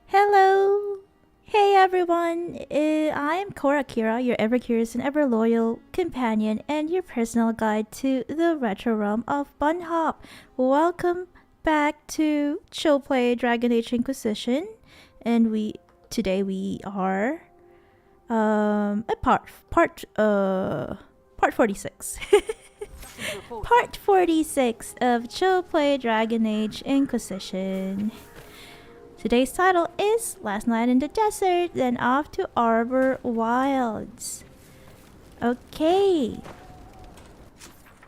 Hello! Hey everyone! I am Cora Kira, your ever curious and ever loyal companion and your personal guide to the retro realm of bunnhop. Welcome back to Chill Play Dragon Age Inquisition, and today we are at part 46. Part 46 of Chill Play Dragon Age Inquisition. Today's title is Last Night in the Desert, then off to Arbor Wilds. Okay.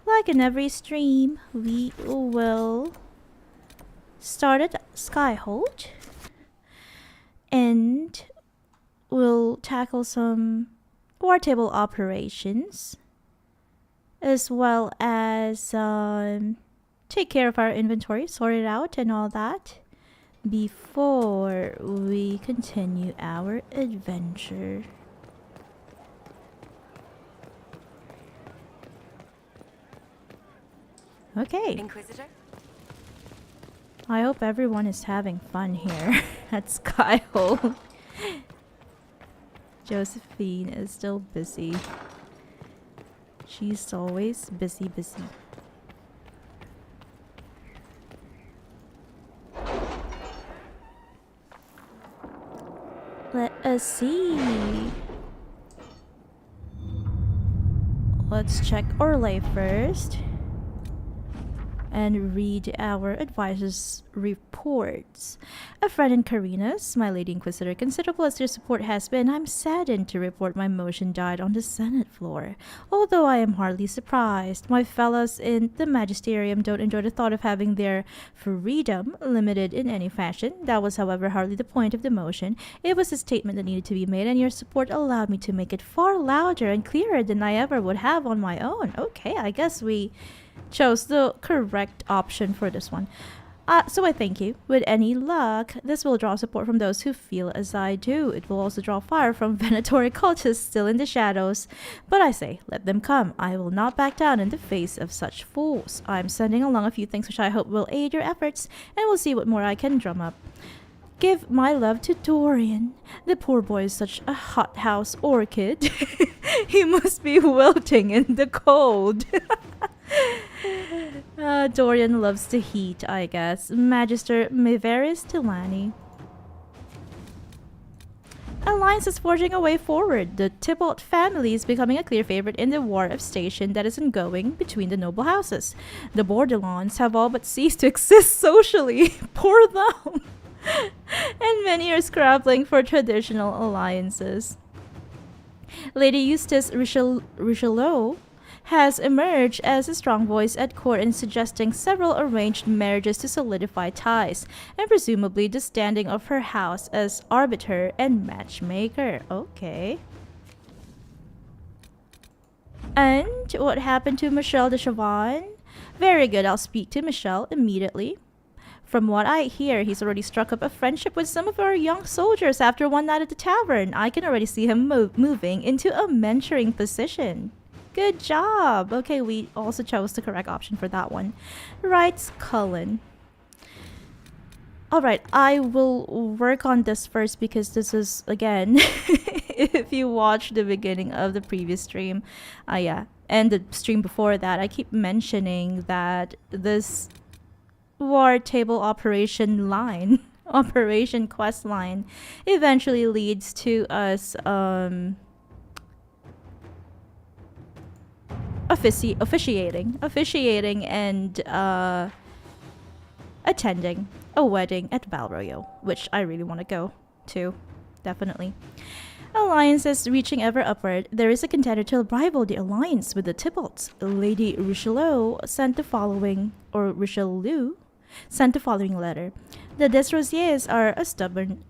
Like in every stream, we will start at Skyhold. And we'll tackle some war table operations. As well as take care of our inventory, sort it out and all that. Before we continue our adventure. Okay. Inquisitor? I hope everyone is having fun here at Skyhold. Josephine is still busy. She's always busy. Let us see. Let's check Orlay first. And read our advisor's reports. A friend in Karina's, my Lady Inquisitor, considerable as their support has been, I'm saddened to report my motion died on the Senate floor. Although I am hardly surprised, my fellows in the Magisterium don't enjoy the thought of having their freedom limited in any fashion. That was, however, hardly the point of the motion. It was a statement that needed to be made, and your support allowed me to make it far louder and clearer than I ever would have on my own. Okay, I guess we chose the correct option for this one. So I thank you. With any luck, this will draw support from those who feel as I do. It will also draw fire from Venatori cultists still in the shadows. But I say, let them come. I will not back down in the face of such fools. I'm sending along a few things which I hope will aid your efforts, and we'll see what more I can drum up. Give my love to Dorian. The poor boy is such a hothouse orchid. He must be wilting in the cold. Dorian loves the heat, I guess. Magister Meveris Tilani. Alliance is forging a way forward. The Tybalt family is becoming a clear favorite in the war of station that is ongoing between the noble houses. The Bordelons have all but ceased to exist socially. Poor them. And many are scrabbling for traditional alliances. Lady Eustace Richelieu has emerged as a strong voice at court in suggesting several arranged marriages to solidify ties, and presumably the standing of her house as arbiter and matchmaker. Okay. And what happened to Michel de Chavannes? Very good, I'll speak to Michel immediately. From what I hear, he's already struck up a friendship with some of our young soldiers after one night at the tavern. I can already see him moving into a mentoring position. Good job! Okay, we also chose the correct option for that one. Writes Cullen. Alright, I will work on this first because this is, again, if you watch the beginning of the previous stream, and the stream before that, I keep mentioning that this war table operation line, operation quest line, eventually leads to us, officiating and attending a wedding at Balroyo, which I really want to go to, definitely. Alliances reaching ever upward, there is a contender to rival the alliance with the Tybalts. Lady Richelieu sent the following letter. The Desrosiers are a stubborn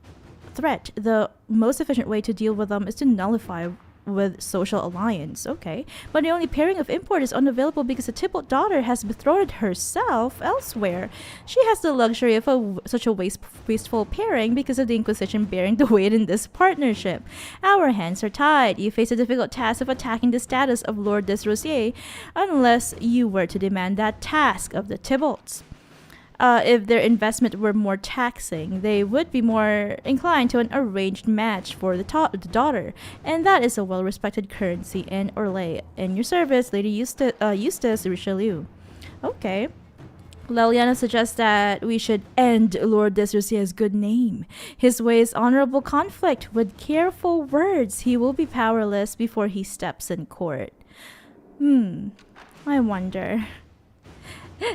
threat. The most efficient way to deal with them is to nullify with social alliance. Okay. But the only pairing of import is unavailable because the Tybalt daughter has betrothed herself elsewhere. She has the luxury of such a wasteful pairing because of the Inquisition bearing the weight in this partnership. Our hands are tied. You face a difficult task of attacking the status of Lord Desrosiers unless you were to demand that task of the Tybalts. If their investment were more taxing, they would be more inclined to an arranged match for the daughter, and that is a well-respected currency in Orlais. In your service, Lady Eustace Richelieu. Okay. Leliana suggests that we should end Lord Desrosiers' good name. His ways honorable conflict. With careful words, he will be powerless before he steps in court. I wonder.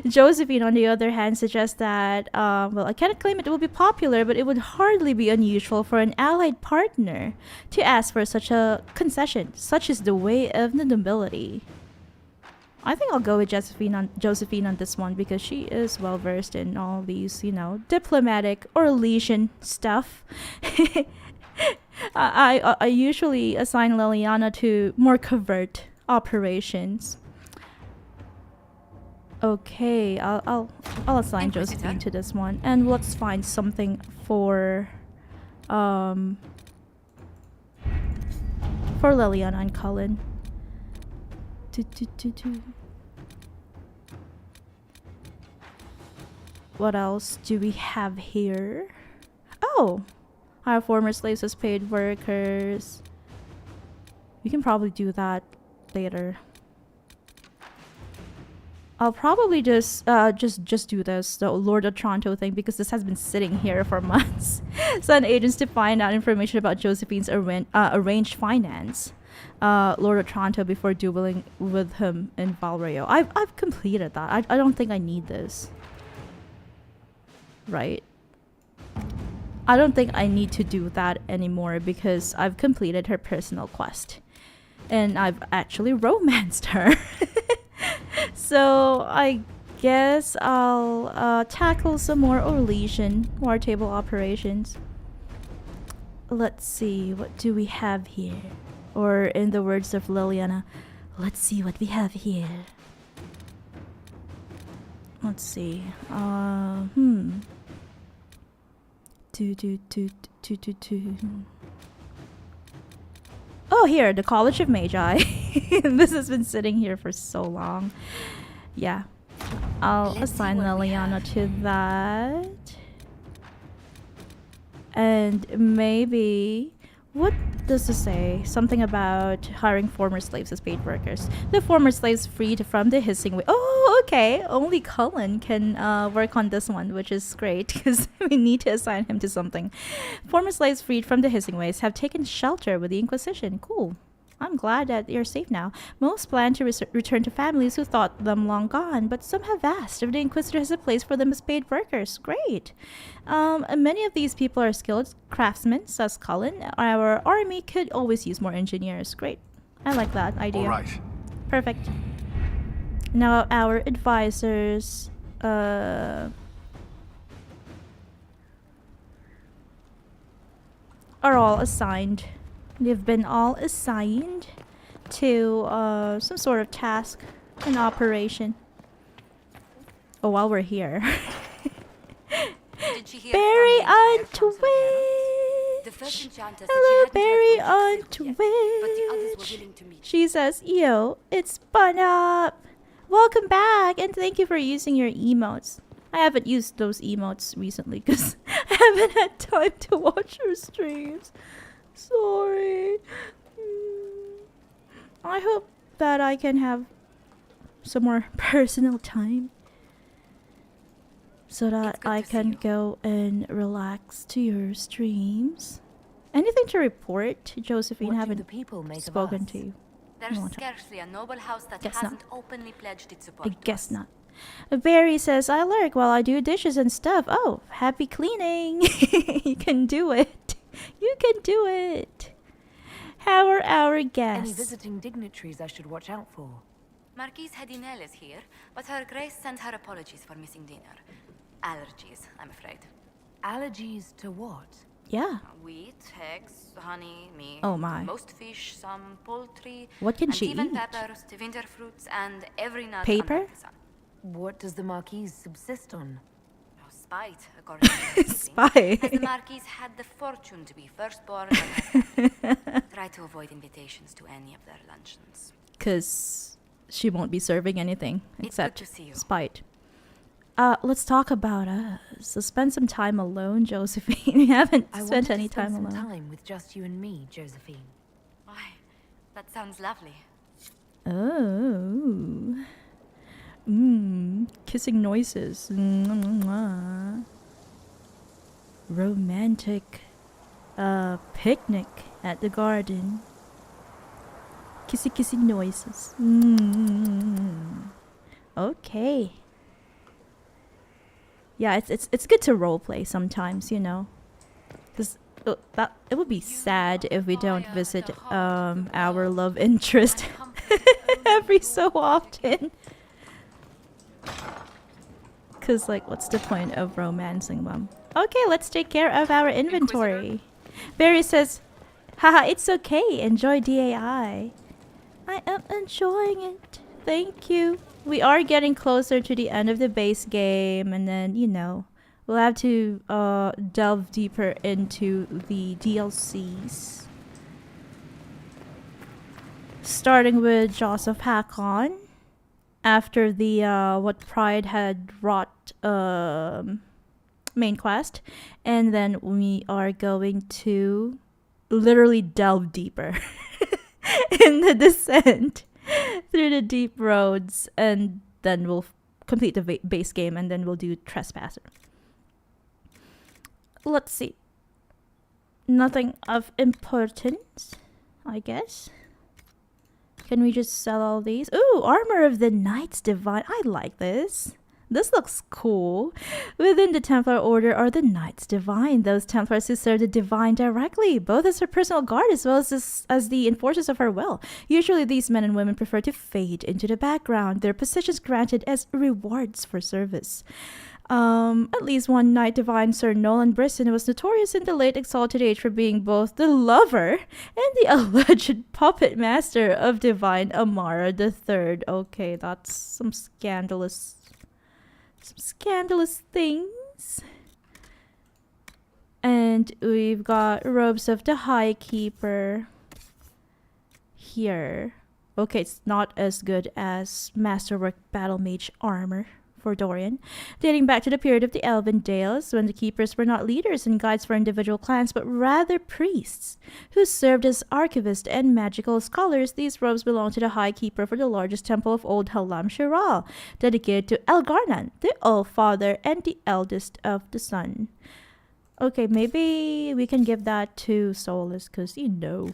Josephine, on the other hand, suggests that, I cannot claim it will be popular, but it would hardly be unusual for an allied partner to ask for such a concession. Such is the way of the nobility. I think I'll go with Josephine on this one because she is well versed in all these, diplomatic or Elysian stuff. I usually assign Leliana to more covert operations. Okay, I'll assign Josephine to this one, and let's find something for Leliana and Cullen. What else do we have here? Oh, our former slaves as paid workers. We can probably do that later. I'll probably just do this, the Lord of Toronto thing, because this has been sitting here for months. Send agents to find out information about Josephine's arranged finance. Lord of Toronto before dueling with him in Valrayo. I've completed that. I don't think I need this. Right? I don't think I need to do that anymore because I've completed her personal quest. And I've actually romanced her. So I guess I'll tackle some more Orlesian war table operations. Let's see, what do we have here? Or in the words of Leliana, let's see what we have here. Let's see. Oh, here, the College of Magi. This has been sitting here for so long. Yeah. I'll assign Leliana to that. And maybe... What does this say? Something about hiring former slaves as paid workers. The former slaves freed from the hissing way. Oh, okay. Only Cullen can work on this one, which is great because we need to assign him to something. Former slaves freed from the hissing ways have taken shelter with the Inquisition. Cool. I'm glad that you're safe now. Most plan to return to families who thought them long gone, but some have asked if the Inquisitor has a place for them as paid workers. Great. Many of these people are skilled craftsmen, says Cullen. Our army could always use more engineers. Great. I like that idea. All right. Perfect. Now our advisors... are all assigned. They've been all assigned to some sort of task, an operation. Oh, while we're here. Barry on Twitch! Hello, Barry on Twitch! She says, yo, it's bunnhop! Welcome back, and thank you for using your emotes. I haven't used those emotes recently because I haven't had time to watch your streams. Sorry. I hope that I can have some more personal time so that I can go and relax to your streams. Anything to report, Josephine? Haven't spoken to you. There's scarcely a noble house that hasn't openly pledged its support. I guess not. Barry says, I lurk while I do dishes and stuff. Oh, happy cleaning. You can do it. You can do it. How are our guests? Any visiting dignitaries I should watch out for? Marquise Hedinel is here, but Her Grace sent her apologies for missing dinner. Allergies, I'm afraid. Allergies to what? Yeah. Wheat, eggs, honey, meat, Oh my. most fish, some poultry, What can and she even eat? peppers, winter fruits, and every nut Paper? under the sun. What does the Marquise subsist on? Oh, spite, according to her siblings, Spy. as the Marquise had the fortune to be firstborn of her family. Try to avoid invitations to any of their luncheons. Because she won't be serving anything It's except good to see you. spite. Let's talk about us. So spend some time alone, Josephine. We haven't I spent wanted any to spend time some alone. time with just you and me, Josephine. Why, that sounds lovely. Oh. Kissing noises. Romantic picnic at the garden. Kissy noises. Okay. Yeah, it's good to roleplay sometimes, you know. Cuz that it would be sad if we don't visit our love interest every so often. Cuz like what's the point of romancing them? Okay, let's take care of our inventory. Barry says, "Haha, it's okay. Enjoy DAI." I am enjoying it. Thank you. We are getting closer to the end of the base game, and then, you know, we'll have to delve deeper into the DLCs. Starting with Jaws of Hakon. After the what Pride had wrought main quest. And then we are going to literally delve deeper in the descent through the deep roads, and then we'll complete the base game, and then we'll do Trespasser. Let's see. Nothing of importance, I guess. Can we just sell all these? Ooh, Armor of the Knights Divine. I like this. This looks cool. Within the Templar Order are the Knights Divine, those Templars who serve the Divine directly, both as her personal guard as well as the enforcers of her will. Usually these men and women prefer to fade into the background, their positions granted as rewards for service. At least one Knight Divine, Sir Nolan Brisson, was notorious in the late Exalted Age for being both the lover and the alleged puppet master of Divine Amara III. Okay, that's some scandalous things. And we've got Robes of the High Keeper here. Okay, it's not as good as Masterwork Battle Mage armor for Dorian, dating back to the period of the Elven Dales, when the keepers were not leaders and guides for individual clans, but rather priests, who served as archivists and magical scholars. These robes belong to the High Keeper for the largest temple of Old Halam Shiral, dedicated to Elgarnan, the All-Father and the eldest of the Sun. Okay, maybe we can give that to Solus, because, you know,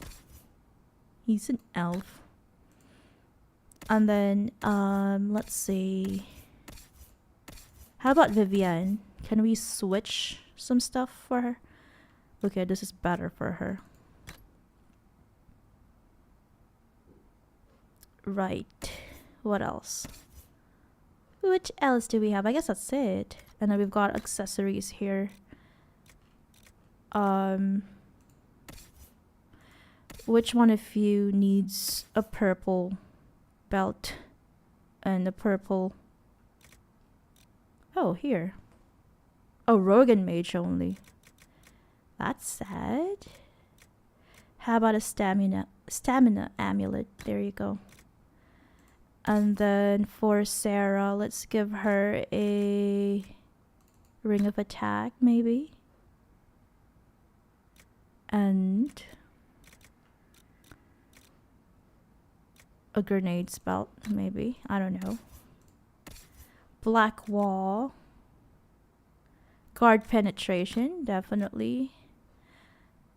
he's an elf. And then, let's see. How about Vivienne? Can we switch some stuff for her? Okay, this is better for her. Right. What else? Which else do we have? I guess that's it. And then we've got accessories here. Which one of you needs a purple belt and a purple... Oh, here. Oh, Rogan Mage only. That's sad. How about a stamina amulet? There you go. And then for Sarah, let's give her a ring of attack, maybe. And a grenade belt, maybe. I don't know. Black wall. Guard penetration, definitely.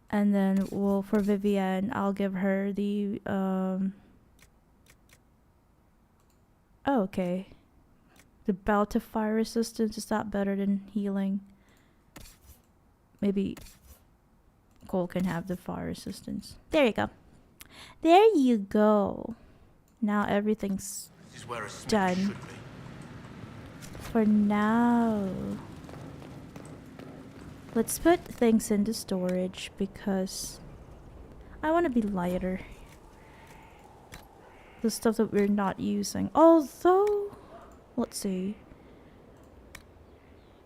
And then, well, for Vivienne, I'll give her the, oh, okay. The belt of fire resistance, is that better than healing? Maybe Cole can have the fire resistance. There you go. There you go. Now everything's done. For now. Let's put things into storage because I want to be lighter. The stuff that we're not using. Although, let's see.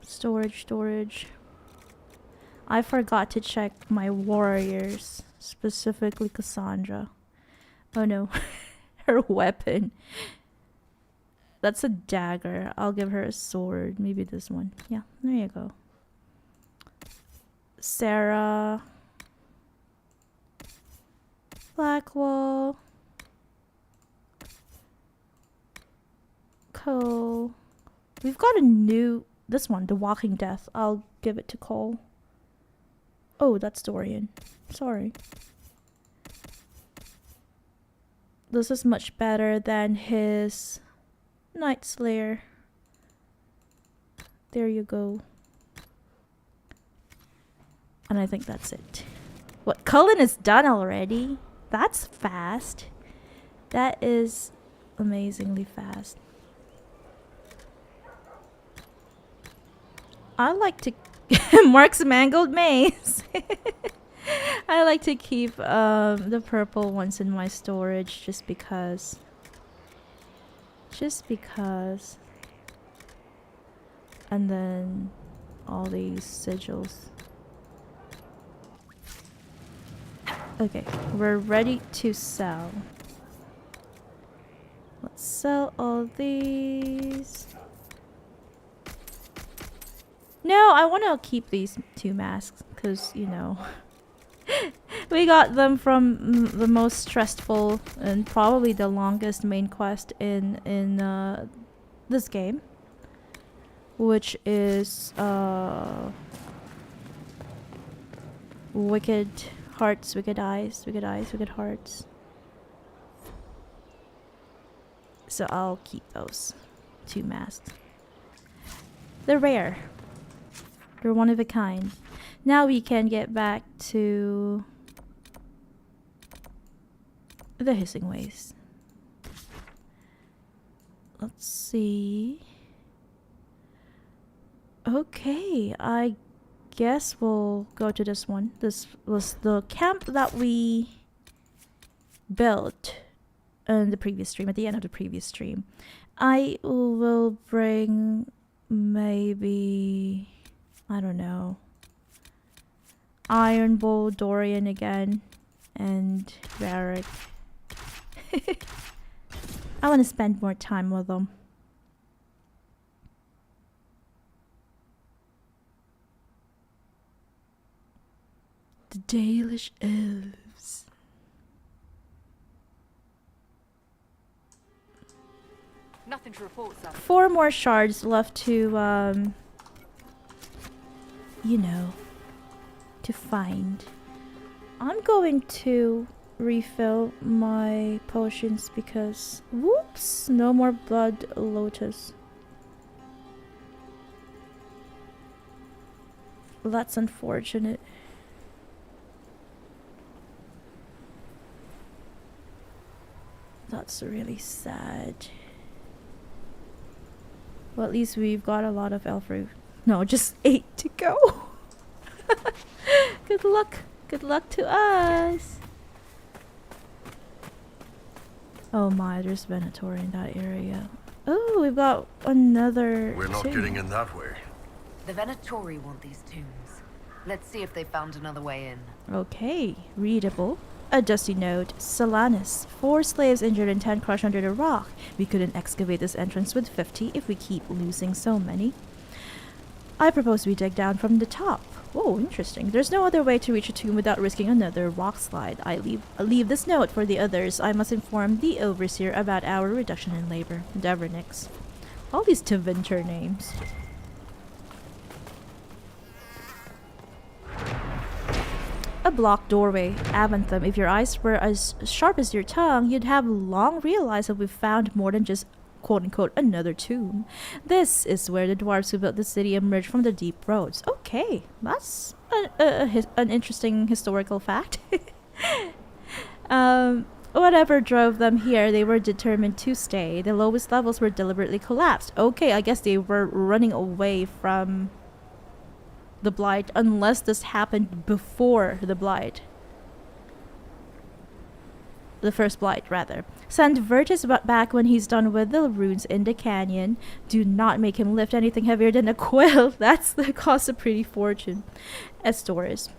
Storage. I forgot to check my warriors, specifically Cassandra. Oh no, her weapon. That's a dagger. I'll give her a sword. Maybe this one. Yeah, there you go. Sarah. Blackwall. Cole. We've got a new... This one, The Walking Death. I'll give it to Cole. Oh, that's Dorian. Sorry. This is much better than his Night Slayer. There you go. And I think that's it. What? Cullen is done already? That's fast. That is amazingly fast. I like to... Mark's Mangled Maze. I like to keep the purple ones in my storage just because. And then all these sigils. Okay, we're ready to sell. Let's sell all these. No, I want to keep these 2 masks because, you know, we got them from the most stressful and probably the longest main quest in this game, which is Wicked Hearts, Wicked Eyes, Wicked Eyes, Wicked Hearts. So I'll keep those 2 masks. They're rare. They're one of a kind. Now we can get back to the hissing waste. Let's see. Okay, I guess we'll go to this one. This was the camp that we built in the previous stream, at the end of the previous stream. I will bring maybe... I don't know. Iron Bowl, Dorian again, and Varric. I want to spend more time with them. The Dalish elves. Nothing to report, sir. 4 more shards left to you know, to find. I'm going to refill my potions because, whoops, no more blood lotus. That's unfortunate. That's really sad. Well, at least we've got a lot of elf root. No, just 8 to go. Good luck. Good luck to us. Oh my, there's Venatori in that area. Oh, we've got another We're not tomb. getting in that way. The Venatori want these tombs. Let's see if they found another way in. Okay, readable. A dusty note. Solanus. 4 slaves injured and 10 crushed under the rock. We couldn't excavate this entrance with 50 if we keep losing so many. I propose we dig down from the top. Oh, interesting. There's no other way to reach a tomb without risking another rock slide. I leave this note for the others. I must inform the overseer about our reduction in labor. Devernix. All these Tevinter names. A blocked doorway. Avantham, if your eyes were as sharp as your tongue, you'd have long realized that we've found more than just quote-unquote another tomb. This is where the dwarves who built the city emerged from the deep roads. Okay, that's an interesting historical fact. Whatever drove them here, they were determined to stay. The lowest levels were deliberately collapsed. Okay, I guess they were running away from the Blight, unless this happened before the Blight. The first Blight, rather. Send Virtus back when he's done with the runes in the canyon. Do not make him lift anything heavier than a quill. That's the cost of pretty fortune. Estores.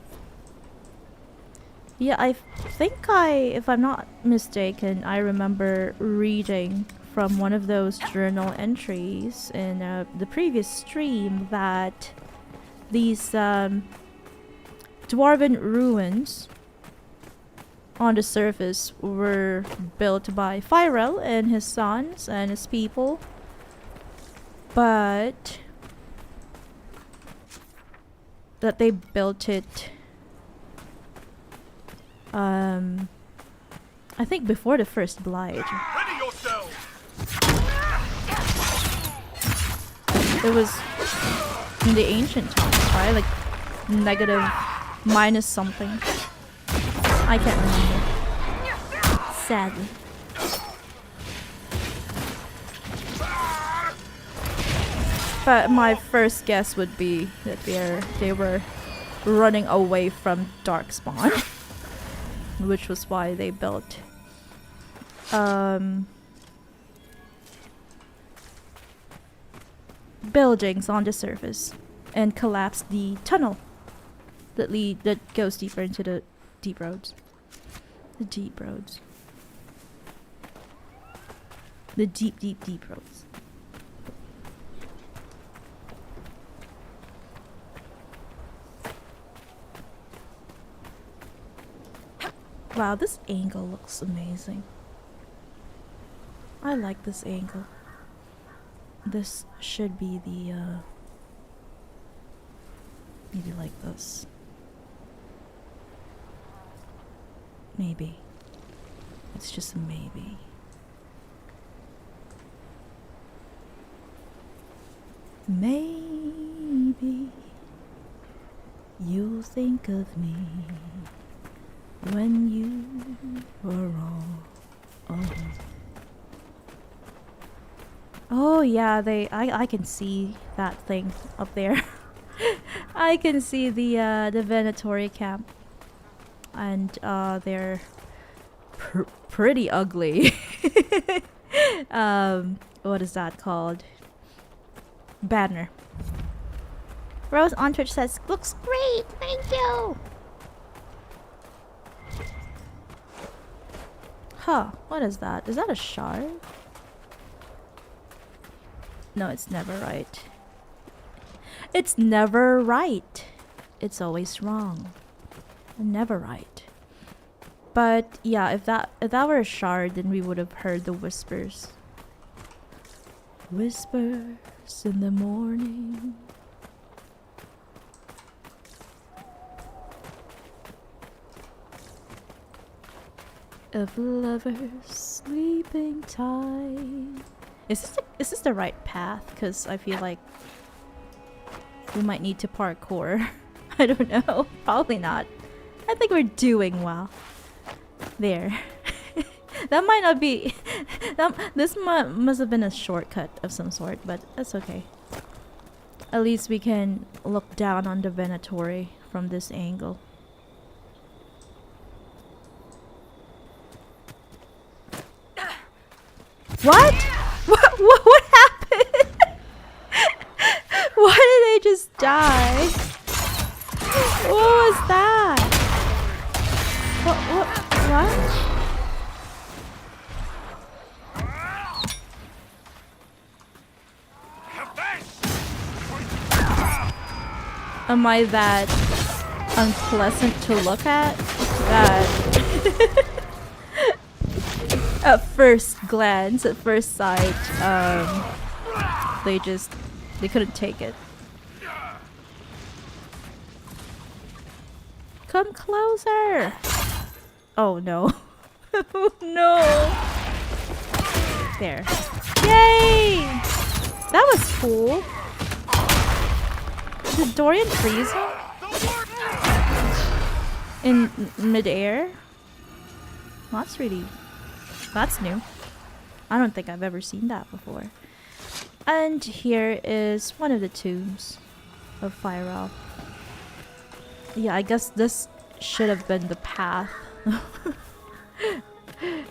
Yeah, I think if I'm not mistaken, I remember reading from one of those journal entries in the previous stream that these dwarven ruins on the surface were built by Fairel and his sons and his people, but that they built it I think before the first Blight. Ready yourself. It was in the ancient times, right? Like negative minus something. I can't remember. Sadly. But my first guess would be that they were running away from Darkspawn, which was why they built buildings on the surface and collapsed the tunnel that goes deeper into the deep roads. The deep roads. The deep roads. Wow, this angle looks amazing. I like this angle. This should be the, maybe like this. Maybe. It's just a maybe. Maybe you'll think of me when you are all alone. Oh yeah, I can see that thing up there. I can see the Venatori camp, and they're pretty ugly. What is that called? Banner. Rose on Twitch says, "Looks great, thank you." Huh, what is that? Is that a shard? No, it's never right. It's never right. It's always wrong. Never right. But yeah, if that were a shard, then we would have heard the whispers. Whispers in the morning. Of lovers sleeping tight. Is this the right path? Because I feel like we might need to parkour. I don't know. Probably not. I think we're doing well. There. That might not be... this must have been a shortcut of some sort, but that's okay. At least we can look down on the Venatori from this angle. What? What happened? Why did they just die? What was that? What? Am I that unpleasant to look at? That at first glance, at first sight, they couldn't take it. Come closer! Oh no. Oh no! There. Yay! That was cool. Did Dorian freeze him? In midair? That's new. I don't think I've ever seen that before. And here is one of the tombs of Fairel. Yeah, I guess this should have been the path.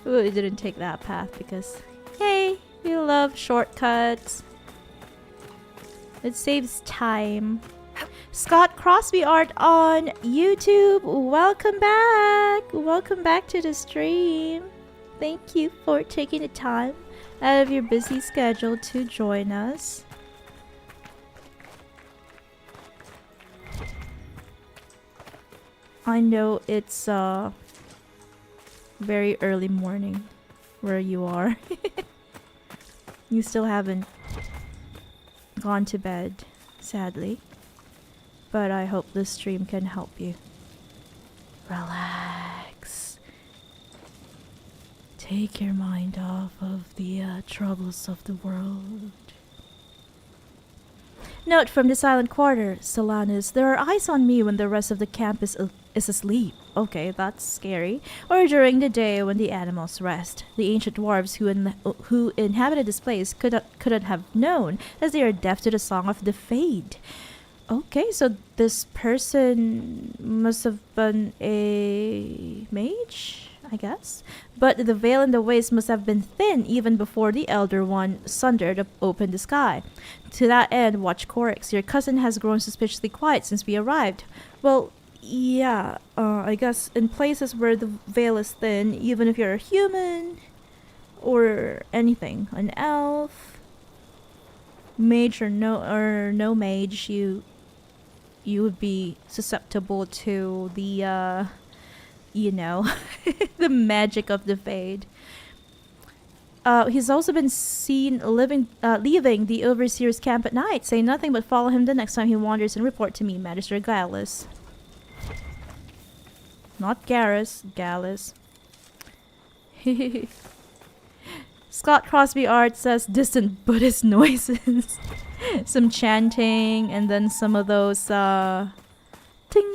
Ooh, it didn't take that path because, hey, we love shortcuts. It saves time. Scott Crosby Art on YouTube. Welcome back. Welcome back to the stream. Thank you for taking the time out of your busy schedule to join us. I know it's very early morning where you are. You still haven't gone to bed, sadly. But I hope this stream can help you. Relax. Take your mind off of the troubles of the world. Note from the silent quarter, Solanus, there are eyes on me when the rest of the camp is asleep. Okay, that's scary. Or during the day when the animals rest. The ancient dwarves who inhabited this place couldn't have known, as they are deaf to the song of the Fade. Okay, so this person must have been a mage, I guess. But the veil in the waist must have been thin even before the Elder One sundered open the sky. To that end, watch Corix. Your cousin has grown suspiciously quiet since we arrived. Well, yeah, I guess in places where the veil is thin, even if you're a human or anything, an elf, mage or no mage, you would be susceptible to the the magic of the Fade. He's also been seen leaving the Overseer's camp at night. Say nothing but follow him the next time he wanders and report to me, Magister Gallus. Not Garrus, Gallus. Scott Crosby Art says distant Buddhist noises. Some chanting and then some of those ting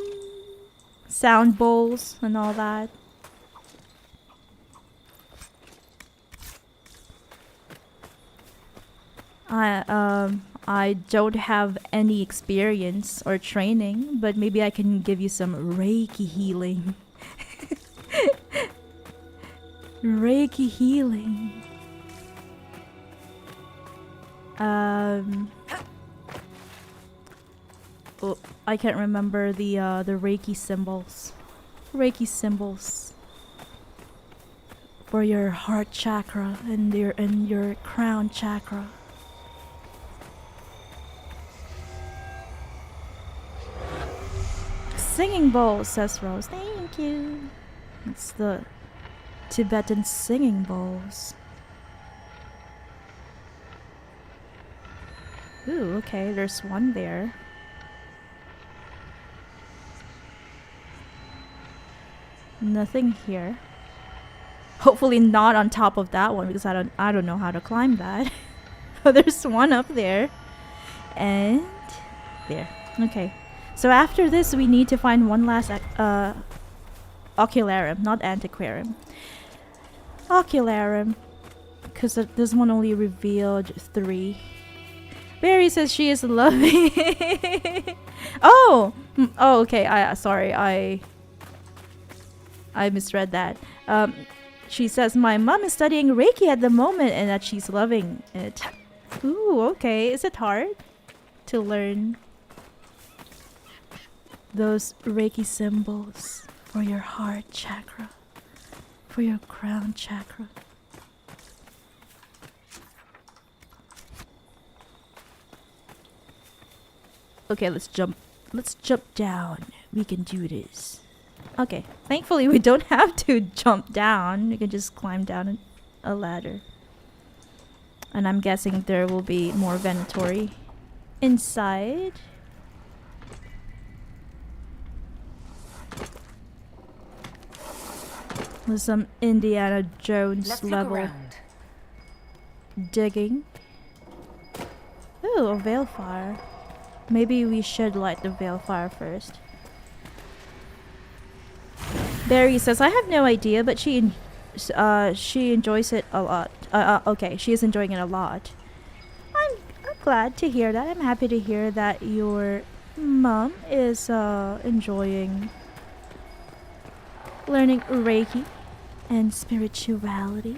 sound bowls and all that. I don't have any experience or training, but maybe I can give you some Reiki healing. Reiki healing. Oh, I can't remember the Reiki symbols. Reiki symbols for your heart chakra and your crown chakra. Singing bowl, says Rose. Thank you. It's the Tibetan singing bowls. Ooh, okay, there's one there. Nothing here. Hopefully not on top of that one because I don't know how to climb that. Oh, there's one up there. And there. Okay. So after this we need to find one last ocularum, not antiquarium. Ocularum. Because this one only revealed 3. Barry says she is loving. Oh! Oh, okay. Sorry. I misread that. She says my mom is studying Reiki at the moment and that she's loving it. Ooh, okay. Is it hard to learn those Reiki symbols for your heart chakra, for your crown chakra? Okay, let's jump down. We can do this. Okay, thankfully we don't have to jump down. We can just climb down a ladder. And I'm guessing there will be more Venatori inside. With some Indiana Jones level digging. Ooh, a veil fire. Maybe we should light the veil fire first. Barry says, I have no idea, but she enjoys it a lot. Okay, she is enjoying it a lot. I'm glad to hear that. I'm happy to hear that you're Mom is enjoying learning Reiki and spirituality.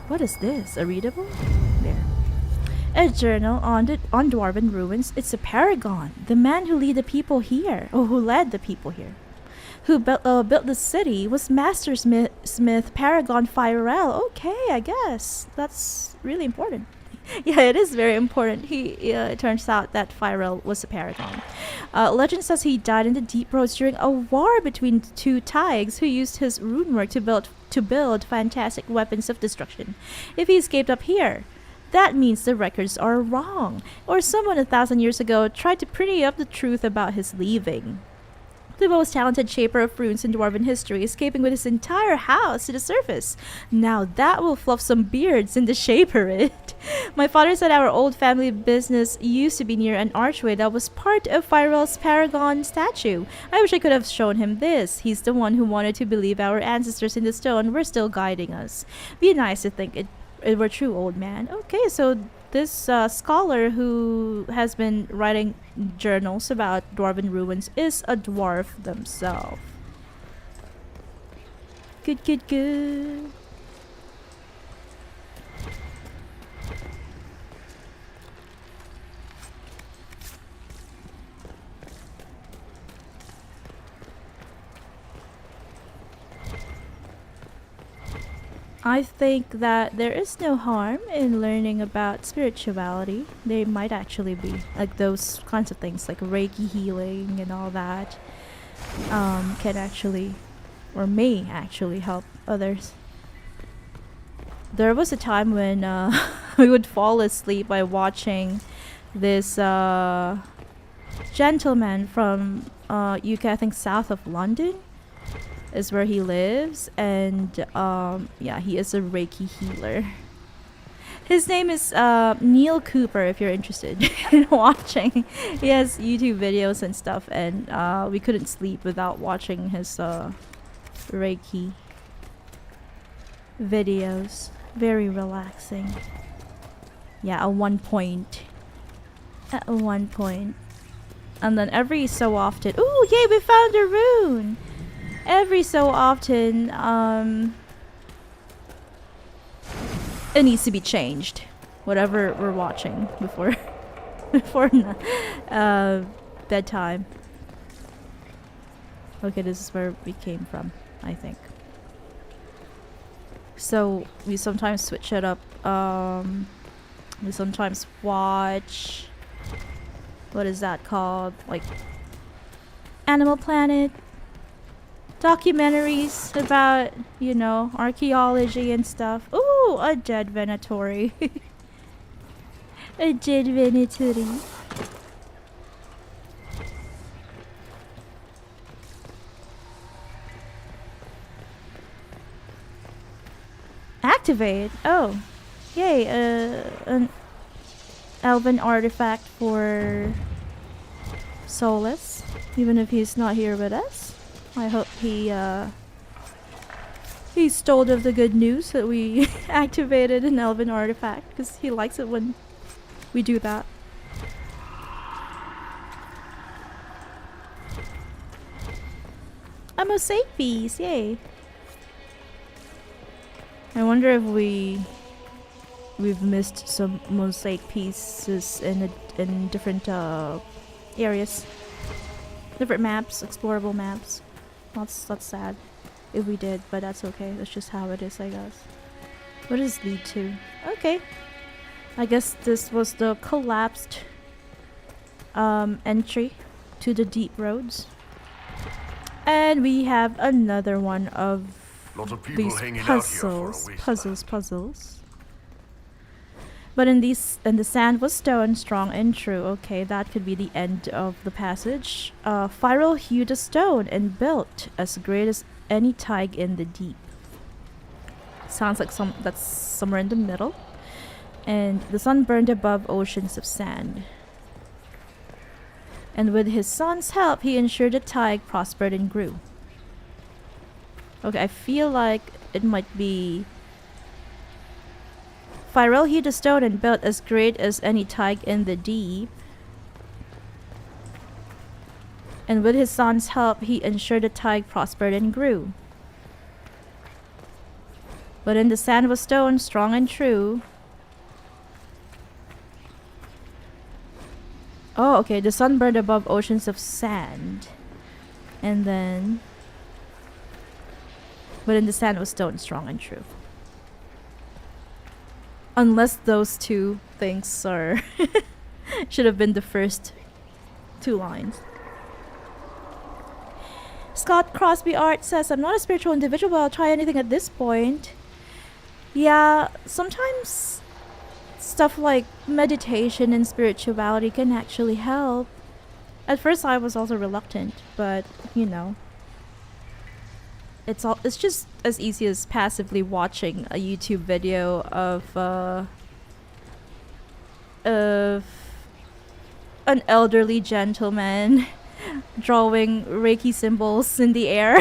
What is this? A readable? There. A journal on Dwarven ruins. It's a paragon. The man who led the people here, who built the city, was Master Smith Paragon Fairel. Okay, I guess that's really important. Yeah, it is very important. It turns out that Fairel was a paragon. Legend says he died in the deep roads during a war between two Taigs who used his runework to build fantastic weapons of destruction. If he escaped up here, that means the records are wrong, or someone 1,000 years ago tried to pretty up the truth about his leaving. The most talented shaper of runes in Dwarven history, escaping with his entire house to the surface. Now that will fluff some beards in the shaper it. My father said our old family business used to be near an archway that was part of Fairel's Paragon statue. I wish I could have shown him this. He's the one who wanted to believe our ancestors in the stone were still guiding us. Be nice to think it were true, old man. Okay, so this scholar who has been writing journals about Dwarven ruins is a dwarf themselves. Good, good, good. I think that there is no harm in learning about spirituality. They might actually be like those kinds of things, like Reiki healing and all that, can actually, or may actually help others. There was a time when we would fall asleep by watching this gentleman from UK, I think south of London is where he lives, and yeah, he is a Reiki healer. His name is Neil Cooper, if you're interested in watching. He has YouTube videos and stuff, and we couldn't sleep without watching his Reiki videos. Very relaxing. Yeah, at one point. And then every so often, ooh, yay, we found a rune! Every so often, it needs to be changed. Whatever we're watching before bedtime. Okay, this is where we came from, I think. So we sometimes switch it up. We sometimes watch, what is that called? Like Animal Planet. Documentaries about, you know, archaeology and stuff. Ooh, a dead Venatori. A dead Venatori. Activate. Oh, yay! An elven artifact for Solus, even if he's not here with us. I hope he's told of the good news that we activated an elven artifact, because he likes it when we do that. A mosaic piece, yay! I wonder if we've missed some mosaic pieces in different areas, different maps, explorable maps. That's sad if we did, but that's okay. That's just how it is, I guess. What does this lead to? Okay. I guess this was the collapsed entry to the deep roads. And we have another one of these puzzles. But in the sand was stone, strong and true. Okay, that could be the end of the passage. Fairel hewed a stone and built as great as any Taig in the deep. Sounds like that's somewhere in the middle. And the sun burned above oceans of sand. And with his son's help, he ensured that Taig prospered and grew. Okay, I feel like it might be Fairel hewed a stone and built as great as any tide in the deep. And with his son's help, he ensured the tide prospered and grew. But in the sand was stone, strong and true. Oh, okay. The sun burned above oceans of sand. And then... But in the sand was stone, strong and true. Unless those two things are... should have been the first two lines. Scott Crosby Art says, I'm not a spiritual individual, but I'll try anything at this point. Yeah, sometimes stuff like meditation and spirituality can actually help. At first I was also reluctant, but you know, it's just as easy as passively watching a YouTube video of an elderly gentleman drawing Reiki symbols in the air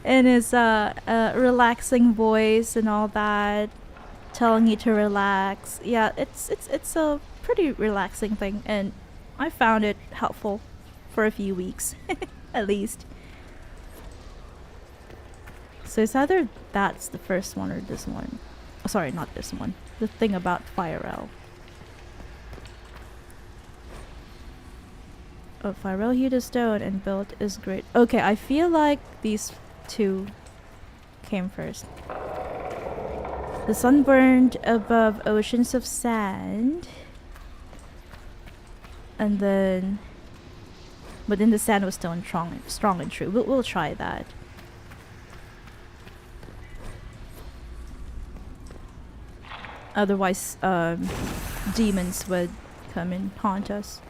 in his relaxing voice and all that, telling you to relax. Yeah, it's a pretty relaxing thing, and I found it helpful for a few weeks at least. So it's either that's the first one or this one. Oh, sorry, not this one. The thing about Fairel. Oh, Fairel hewed a stone and built is great. Okay, I feel like these two came first. The sun burned above oceans of sand. And then... But in the sand was stone, strong and true. We'll try that. Otherwise, demons would come and haunt us.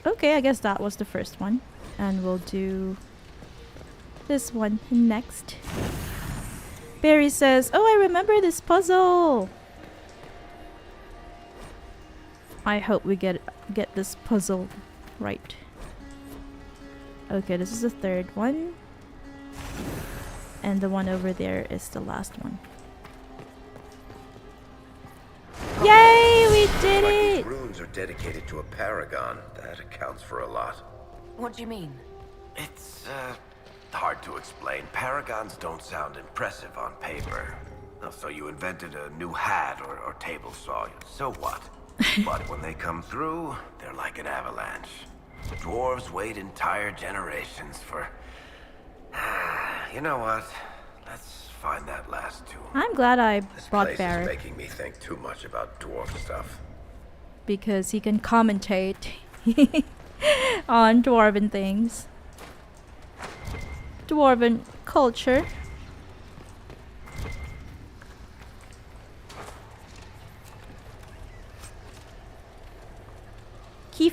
Okay, I guess that was the first one. And we'll do this one next. Barry says, oh, I remember this puzzle! I hope we get this puzzle right. Okay, this is the third one. And the one over there is the last one. Yay, we did it! These runes are dedicated to a paragon. That accounts for a lot. What do you mean? It's, hard to explain. Paragons don't sound impressive on paper. Oh, so you invented a new hat or table saw. So what? But when they come through, they're like an avalanche. Dwarves wait entire generations for... You know what? Let's find that last tomb. I'm glad I brought This place Barrett. is making me think too much about dwarf stuff. Because he can commentate on dwarven things. Dwarven culture.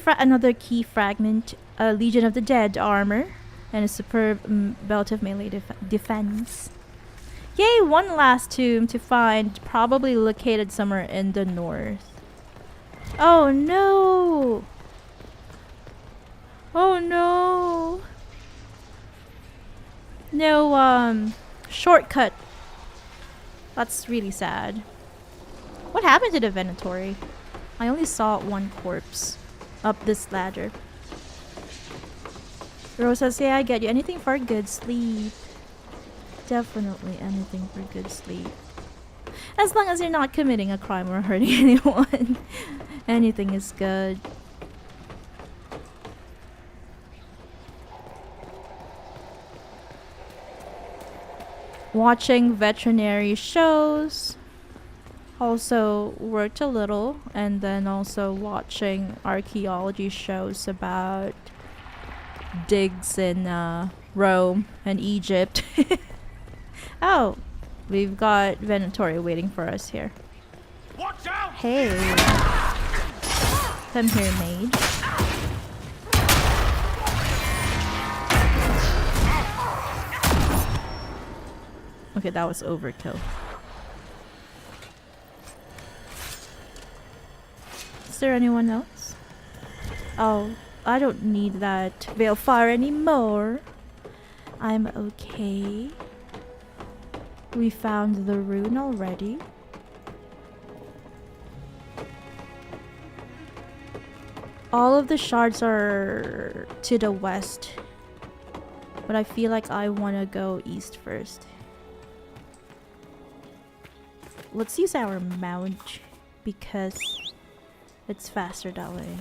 Another key fragment, a Legion of the Dead armor, and a superb belt of melee defense. Yay, one last tomb to find, probably located somewhere in the north. Oh no! Oh no! No, shortcut. That's really sad. What happened to the Venatori? I only saw one corpse up this ladder. Rose says, yeah, I get you. Anything for a good sleep. Definitely anything for good sleep. As long as you're not committing a crime or hurting anyone. Anything is good. Watching veterinary shows also worked a little, and then also watching archaeology shows about digs in Rome and Egypt. Oh, we've got Venatori waiting for us here. Watch out! Hey, come here, mage. Okay, that was overkill. Is there anyone else? Oh, I don't need that Veilfire anymore. I'm okay. We found the rune already. All of the shards are to the west, but I feel like I want to go east first. Let's use our mount because it's faster that way.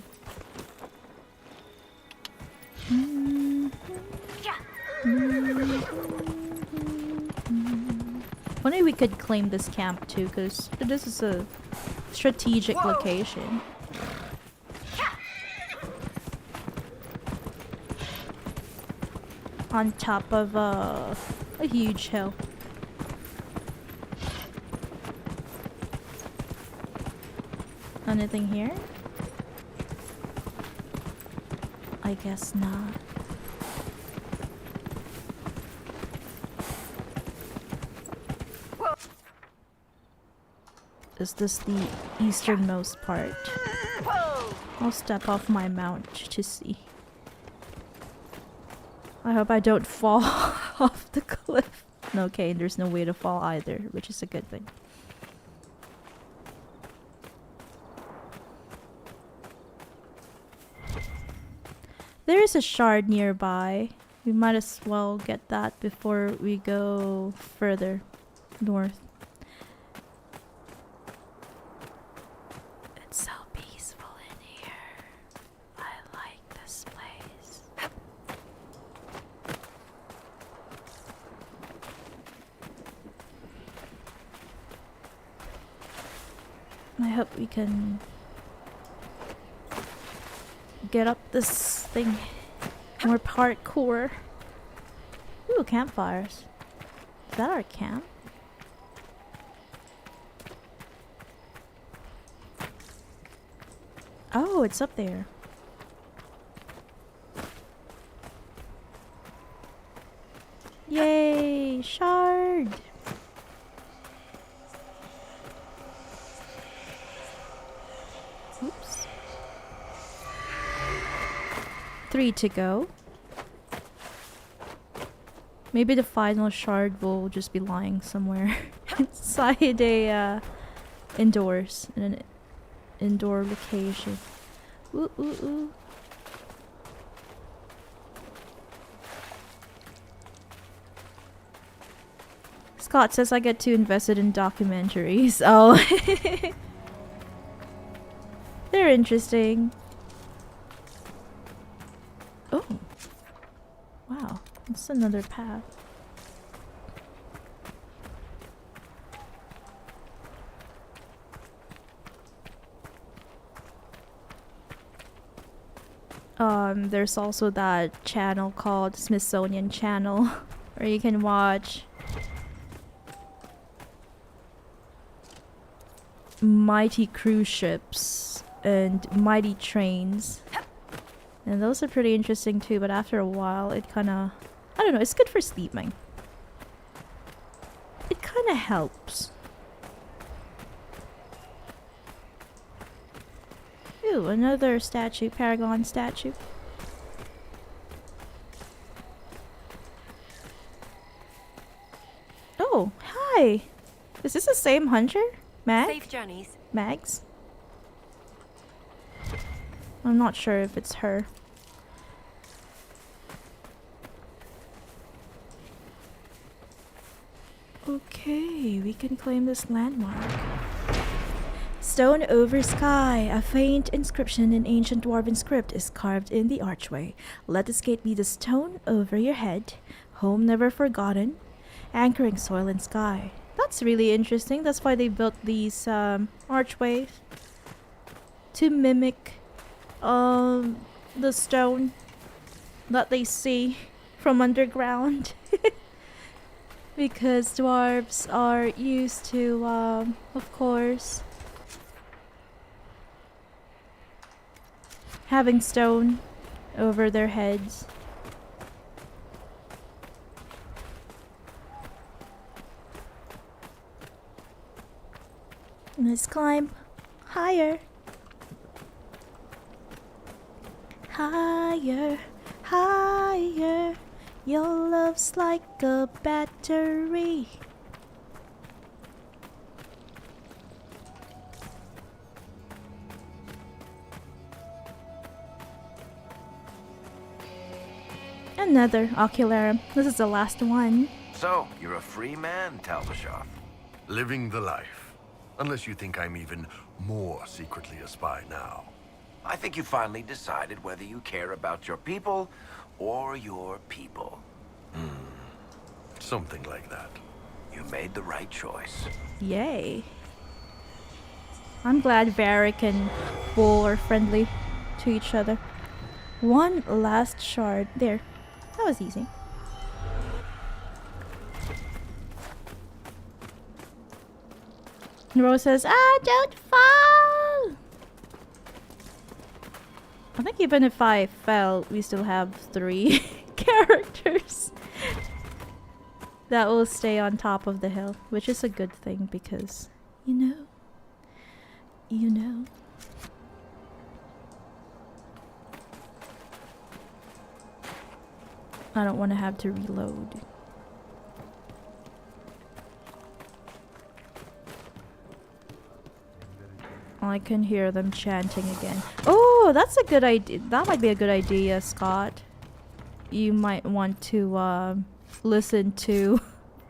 Wonder we could claim this camp too, because this is a strategic location. On top of a huge hill. Anything here? I guess not. Is this the easternmost part? I'll step off my mount to see. I hope I don't fall off the cliff. Okay, there's no way to fall either, which is a good thing. There is a shard nearby. We might as well get that before we go further north. It's so peaceful in here. I like this place. I hope we can get up this thing. More parkour. Ooh, campfires. Is that our camp? Oh, it's up there. Yay! Shard! Oops. 3 to go. Maybe the final shard will just be lying somewhere inside a indoors in an indoor location. Ooh, ooh, ooh. Scott says I get too invested in documentaries. Oh. They're interesting. Oh. Wow. It's another path. There's also that channel called Smithsonian Channel where you can watch mighty cruise ships and mighty trains. And those are pretty interesting too, but after a while it kinda... I don't know, it's good for sleeping. It kinda helps. Ooh, another statue, Paragon statue. Oh, hi! Is this the same hunter? Safe journeys. Mags? I'm not sure if it's her. Okay, we can claim this landmark. Stone over sky. A faint inscription in ancient dwarven script is carved in the archway. Let this gate be the stone over your head. Home never forgotten. Anchoring soil and sky. That's really interesting. That's why they built these archways. To mimic the stone that they see from underground. Because dwarves are used to, of course, having stone over their heads. Let's climb higher. Higher, higher. Your love's like a battery. Another ocularum. This is the last one. So, you're a free man, Talbashov. Living the life. Unless you think I'm even more secretly a spy now. I think you finally decided whether you care about your people or your people. Something like that. You made the right choice. Yay. I'm glad Varric and Bull are friendly to each other. One last shard. There. That was easy. Rose says, ah, don't fall! I think even if I fell, we still have 3 characters that will stay on top of the hill, which is a good thing because, you know. I don't want to have to reload. I can hear them chanting again. Oh, that's a good idea. That might be a good idea, Scott. You might want to listen to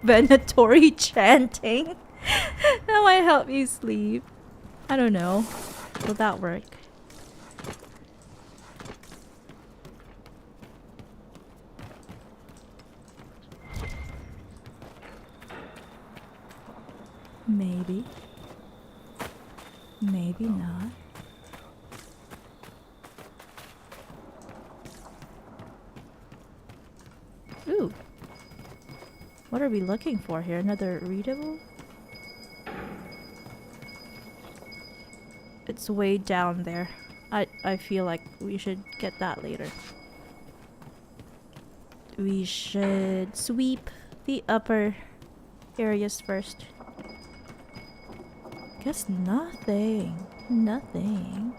Venatori chanting. That might help you sleep. I don't know. Will that work? Maybe. Maybe not. Ooh. What are we looking for here? Another readable? It's way down there. I feel like we should get that later. We should sweep the upper areas first. Guess nothing. Nothing.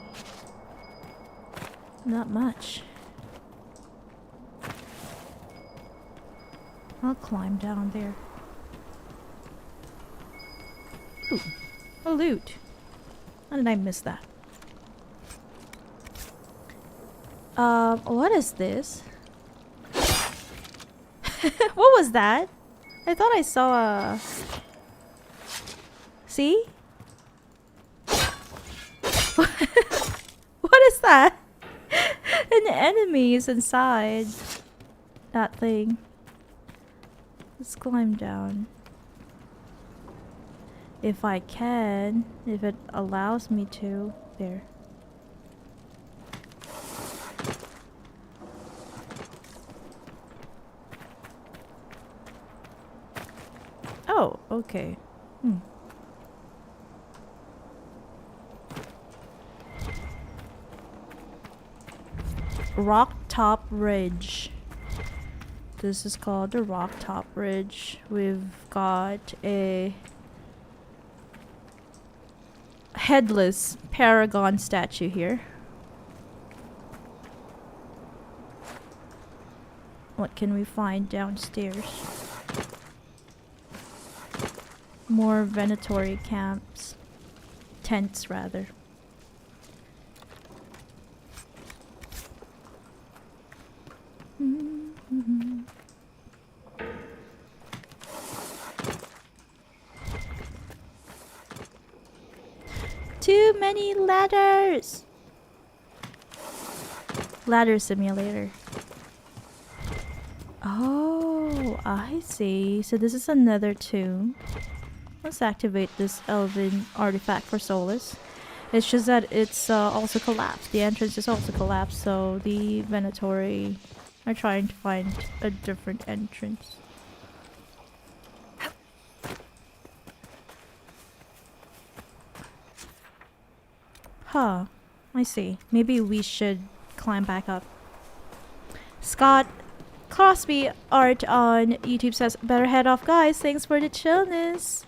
Not much. I'll climb down there. Ooh, a loot. How did I miss that? What is this? What was that? I thought I saw a... See? What is that? An enemy is inside that thing. Let's climb down. If I can. If it allows me to. There. Oh, okay. Rock Top Ridge. This is called the Rock Top Ridge. We've got a headless paragon statue here. What can we find downstairs? More Venatori camps. Tents, rather. Too many ladders! Ladder simulator. Oh, I see. So this is another tomb. Let's activate this elven artifact for Solus. It's just that it's also collapsed. The entrance is also collapsed, so the Venatori are trying to find a different entrance. Huh. I see. Maybe we should climb back up. Scott Crosby Art on YouTube says, better head off, guys. Thanks for the chillness.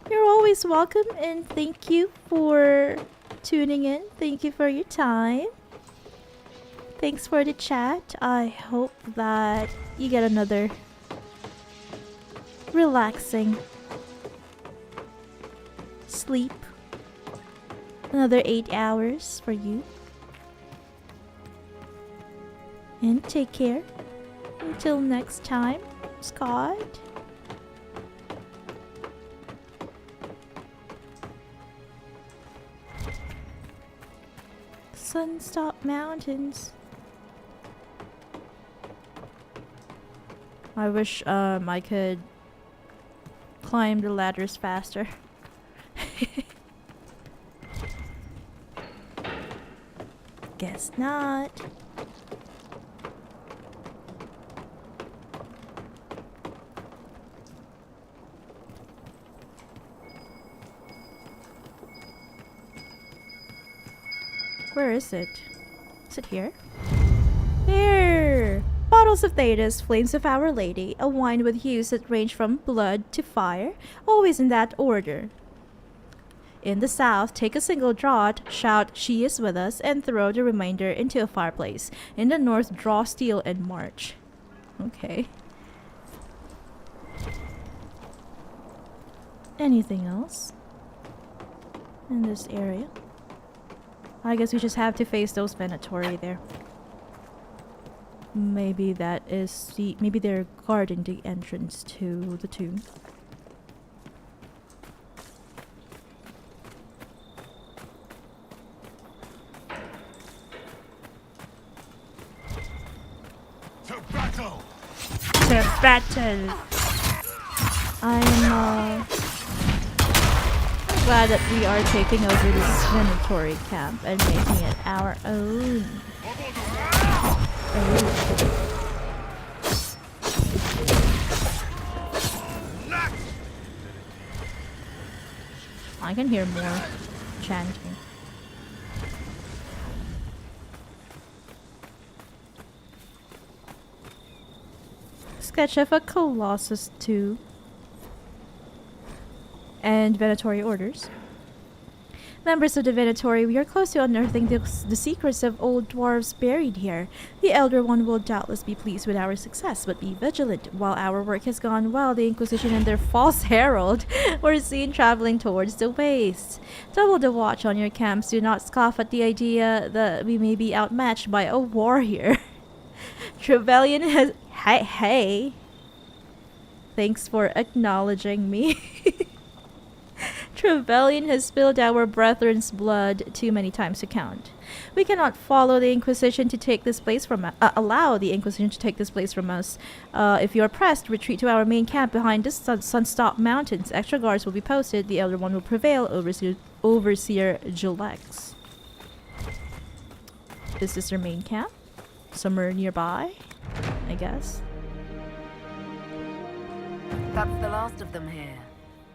You're always welcome, and thank you for tuning in. Thank you for your time. thanks for the chat. I hope that you get another relaxing sleep. Another 8 hours for you. And take care. Until next time, Scott. Sunstop Mountains. I wish I could climb the ladders faster. Guess not. Where is it? Is it here? Here! Bottles of Thetis, Flames of Our Lady, a wine with hues that range from blood to fire, always in that order. In the south, take a single draught, shout, "She is with us," and throw the remainder into a fireplace. In the north, draw steel and march. Okay. Anything else in this area? I guess we just have to face those Venatori there. Maybe that is the... maybe they're guarding the entrance to the tomb. To battle! To battle! I'm glad that we are taking over this Venatori camp and making it our own. I can hear more chanting. Sketch of a Colossus 2 and Venatori orders. Members of the Venatori, we are close to unearthing the secrets of old dwarves buried here. The Elder One will doubtless be pleased with our success, but be vigilant. While our work has gone well, the Inquisition and their false herald were seen traveling towards the waste. Double the watch on your camps. Do not scoff at the idea that we may be outmatched by a warrior. Trevelyan has... Hey. Thanks for acknowledging me. Trevelyan has spilled our brethren's blood too many times to count. We cannot follow the Inquisition to take this place from allow the Inquisition to take this place from us. If you are pressed, retreat to our main camp behind the Sunstop Mountains. Extra guards will be posted. The Elder One will prevail. Overseer Julex. Is this their main camp? Somewhere nearby, I guess. That's the last of them here.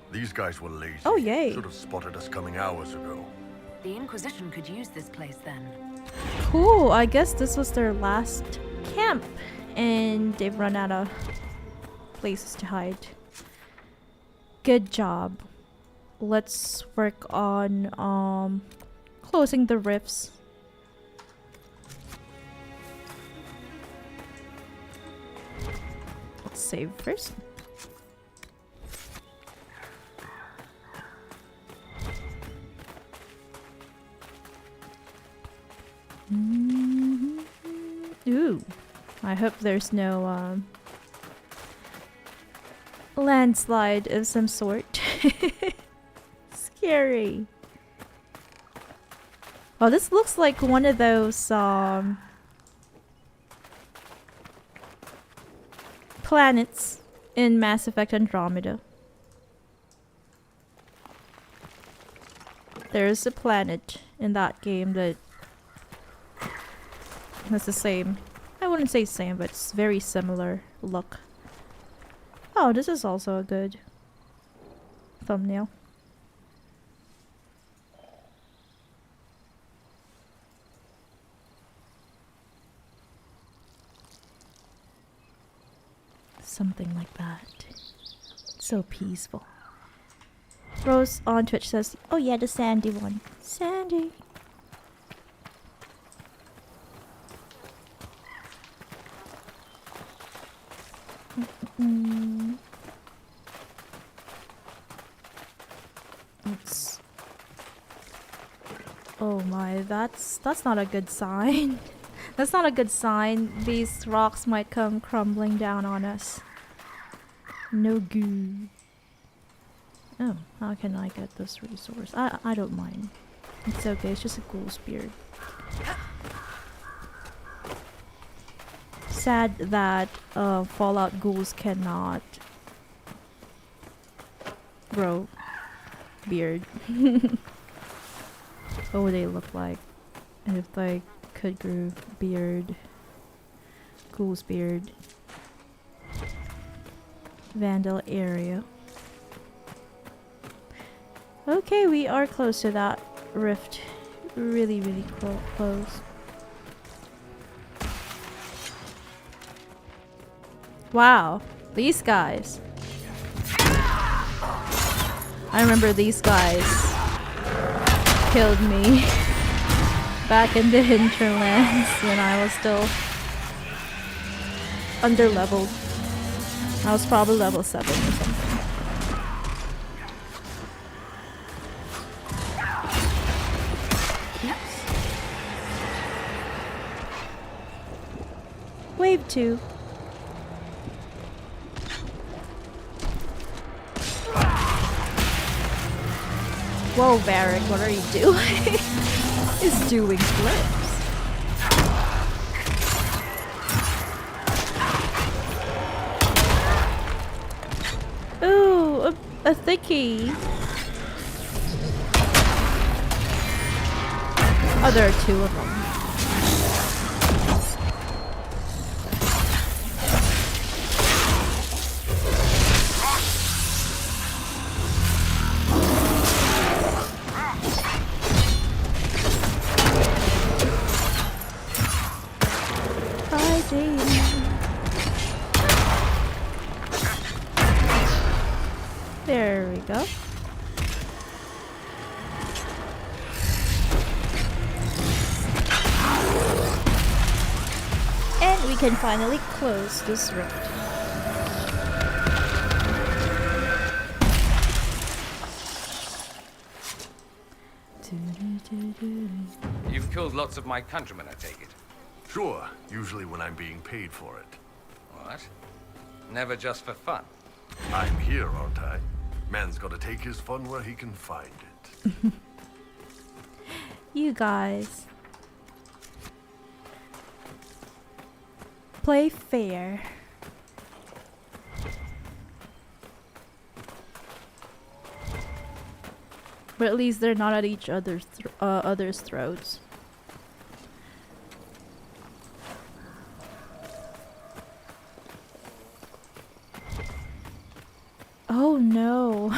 These guys were lazy. Oh, yay. Should have spotted us coming hours ago. The Inquisition could use this place then. Cool. I guess this was their last camp, and they've run out of places to hide. Good job. Let's work on closing the rifts. Let's save first. Ooh, I hope there's no landslide of some sort. Scary. Oh, this looks like one of those planets in Mass Effect Andromeda. There's a planet in that game that has the same, I wouldn't say same, but it's very similar look. Oh, this is also a good thumbnail. Something like that. So peaceful. Rose on Twitch says, "Oh yeah, the Sandy one. Sandy." It's... Oh my, that's not a good sign. That's not a good sign. These rocks might come crumbling down on us. No goo. Oh, how can I get this resource? I don't mind. It's okay, it's just a ghoul's beard. Sad that Fallout ghouls cannot grow beard. What would they look like if they could grow beard? Ghoul's beard. Vandal area. Okay, we are close to that rift. Really, really close. Wow, these guys. I remember these guys killed me back in the hinterlands when I was still under-leveled. I was probably level 7 or something. Oops. Wave 2. Whoa, Varric, what are you doing? He's doing flips. Ooh, a thickie. Oh, there are 2 of them. There we go. And we can finally close this rift. You've killed lots of my countrymen, I take it. Sure, usually when I'm being paid for it. What? Never just for fun. I'm here, aren't I? Man's gotta take his fun where he can find it. You guys. Play fair. But at least they're not at each other's throats. Oh no.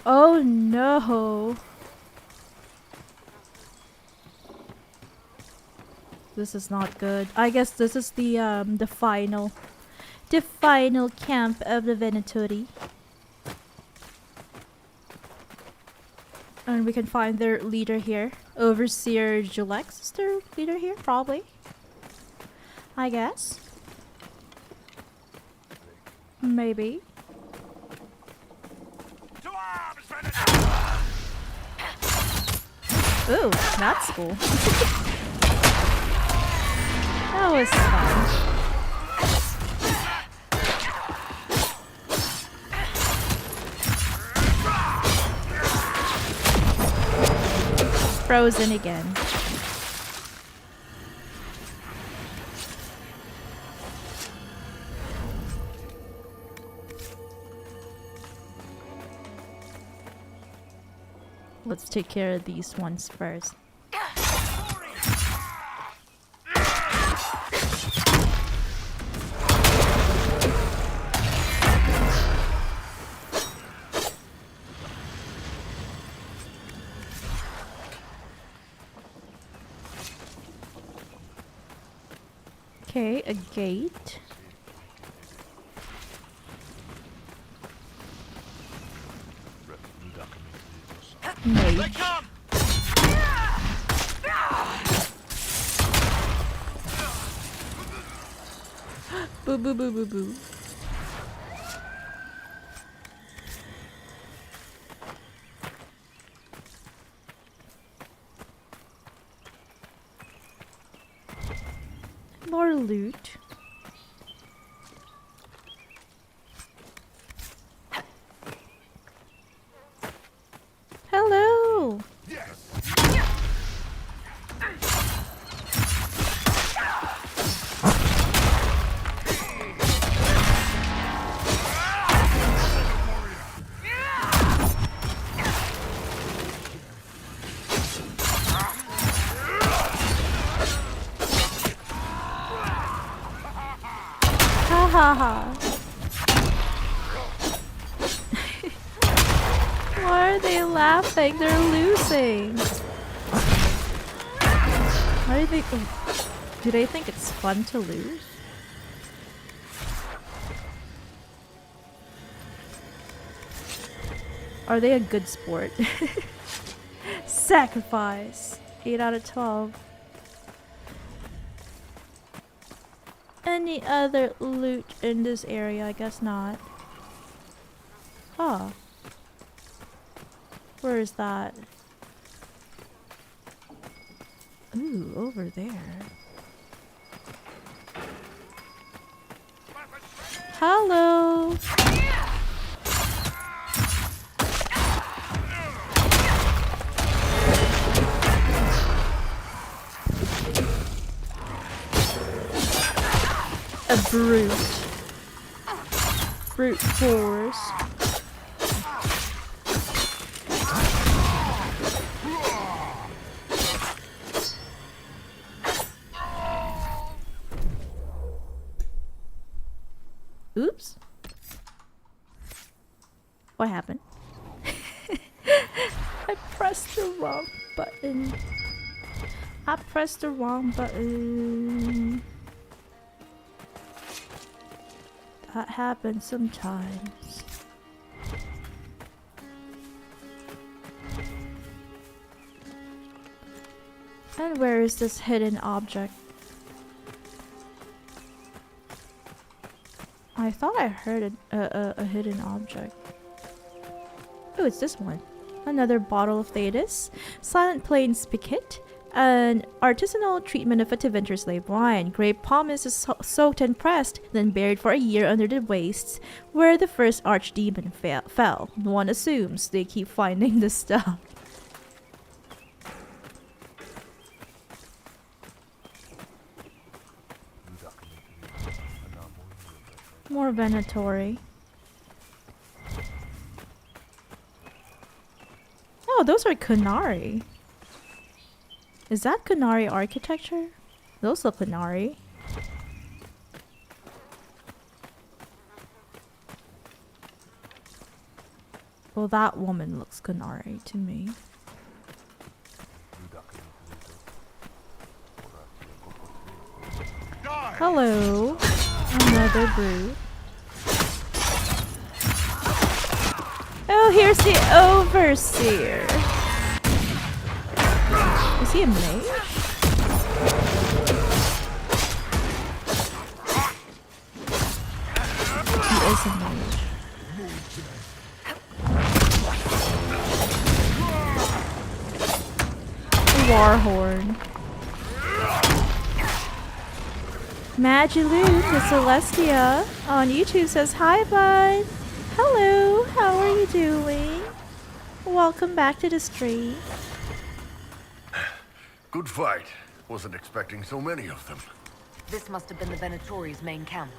Oh no. This is not good. I guess this is the final camp of the Venatori. And we can find their leader here. Overseer Julex is their leader here, probably. I guess. Maybe. Ooh, that's cool. That was fun. Frozen again. Let's take care of these ones first. Okay, a gate. Mage. Boo boo boo boo boo. More loot. Hello! Ha ha ha. Why are they laughing? They're losing. Why do they think? Do they think it's fun to lose? Are they a good sport? Sacrifice. 8 out of 12. Any other loot in this area? I guess not. Huh. Where is that? Ooh, over there. Hello! A brute. Brute force. Oops. What happened? I pressed the wrong button. I pressed the wrong button. That happens sometimes. And where is this hidden object? I thought I heard a hidden object. Oh, it's this one. Another bottle of Thetis, Silent Plains Spigot, an artisanal treatment of a Tevinter slave wine. Grape pomace is soaked and pressed, then buried for a year under the wastes where the first archdemon fell. One assumes they keep finding this stuff. More Venatori. Oh, those are Kunari. Is that Kunari architecture? Those look Kunari. Well, that woman looks Kunari to me. Hello. Another brute. Oh, here's the overseer. Is he a mage? He is a mage. Warhorn. Magiloon, the Celestia on YouTube says, "Hi, bud. Hello, how are you doing? Welcome back to the stream." Good fight. Wasn't expecting so many of them. This must have been the Venatori's main camp.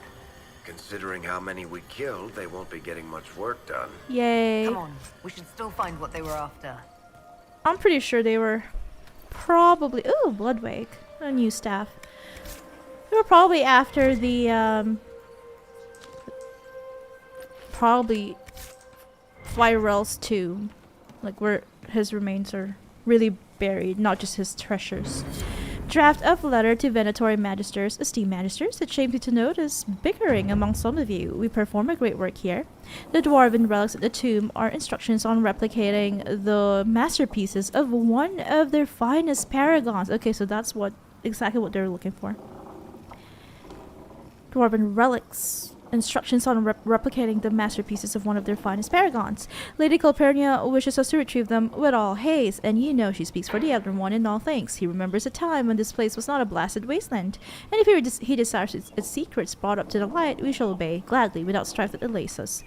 Considering how many we killed, they won't be getting much work done. Yay. Come on, we should still find what they were after. I'm pretty sure they were probably... Ooh, Bloodwake. A new staff. They were probably after the, probably Fairel's tomb. Like, where his remains are really buried, not just his treasures. Draft of letter to Venatori Magisters. Esteemed Magisters, it shames me to notice bickering among some of you. We perform a great work here. The dwarven relics at the tomb are instructions on replicating the masterpieces of one of their finest paragons. Okay, so that's exactly what they're looking for. Dwarven relics instructions on replicating the masterpieces of one of their finest paragons. Lady Calpurnia wishes us to retrieve them with all haste, and you know she speaks for the Elder One in all things. He remembers a time when this place was not a blasted wasteland, and if he desires its secrets brought up to the light, we shall obey, gladly, without strife that delays us.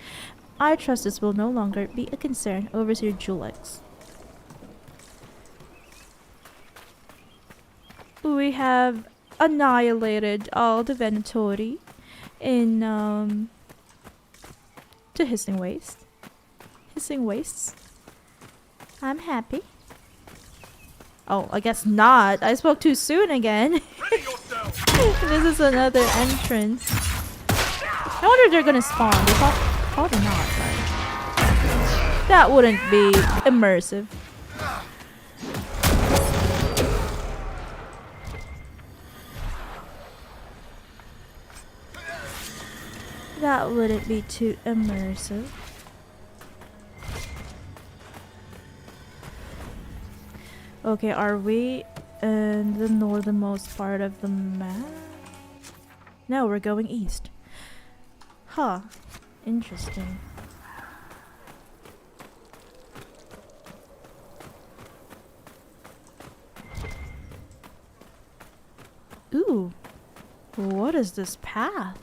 I trust this will no longer be a concern, Overseer Julex. We have annihilated all the Venatori in to hissing wastes. I'm happy. Oh, I guess not. I spoke too soon again. This is another entrance. I wonder if they're gonna spawn. Probably not, right? That wouldn't be immersive. That wouldn't be too immersive. Okay, are we in the northernmost part of the map? No, we're going east. Huh. Interesting. Ooh. What is this path?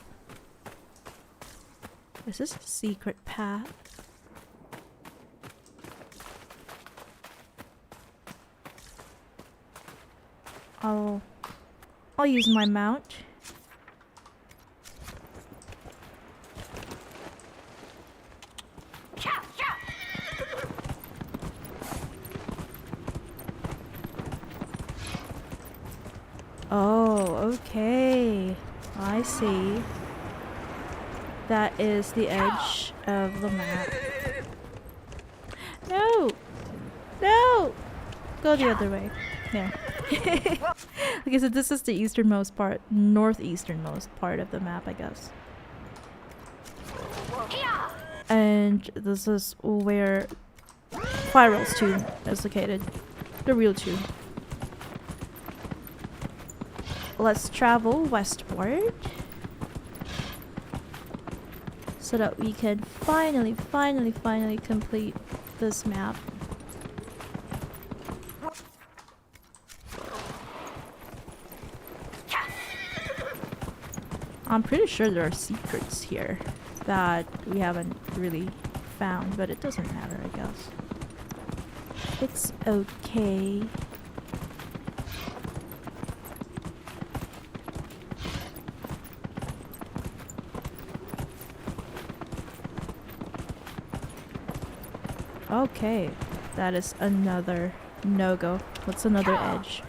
Is this a secret path? I'll use my mount. Oh, okay. I see. That is the edge of the map. No! No! Go the other way. There. Okay, so this is the easternmost part, northeasternmost part of the map, I guess. And this is where Fairel's tomb is located. The real tomb. Let's travel westward so that we can finally complete this map. I'm pretty sure there are secrets here that we haven't really found, but it doesn't matter, I guess. It's okay. Okay, that is another no-go. What's another edge?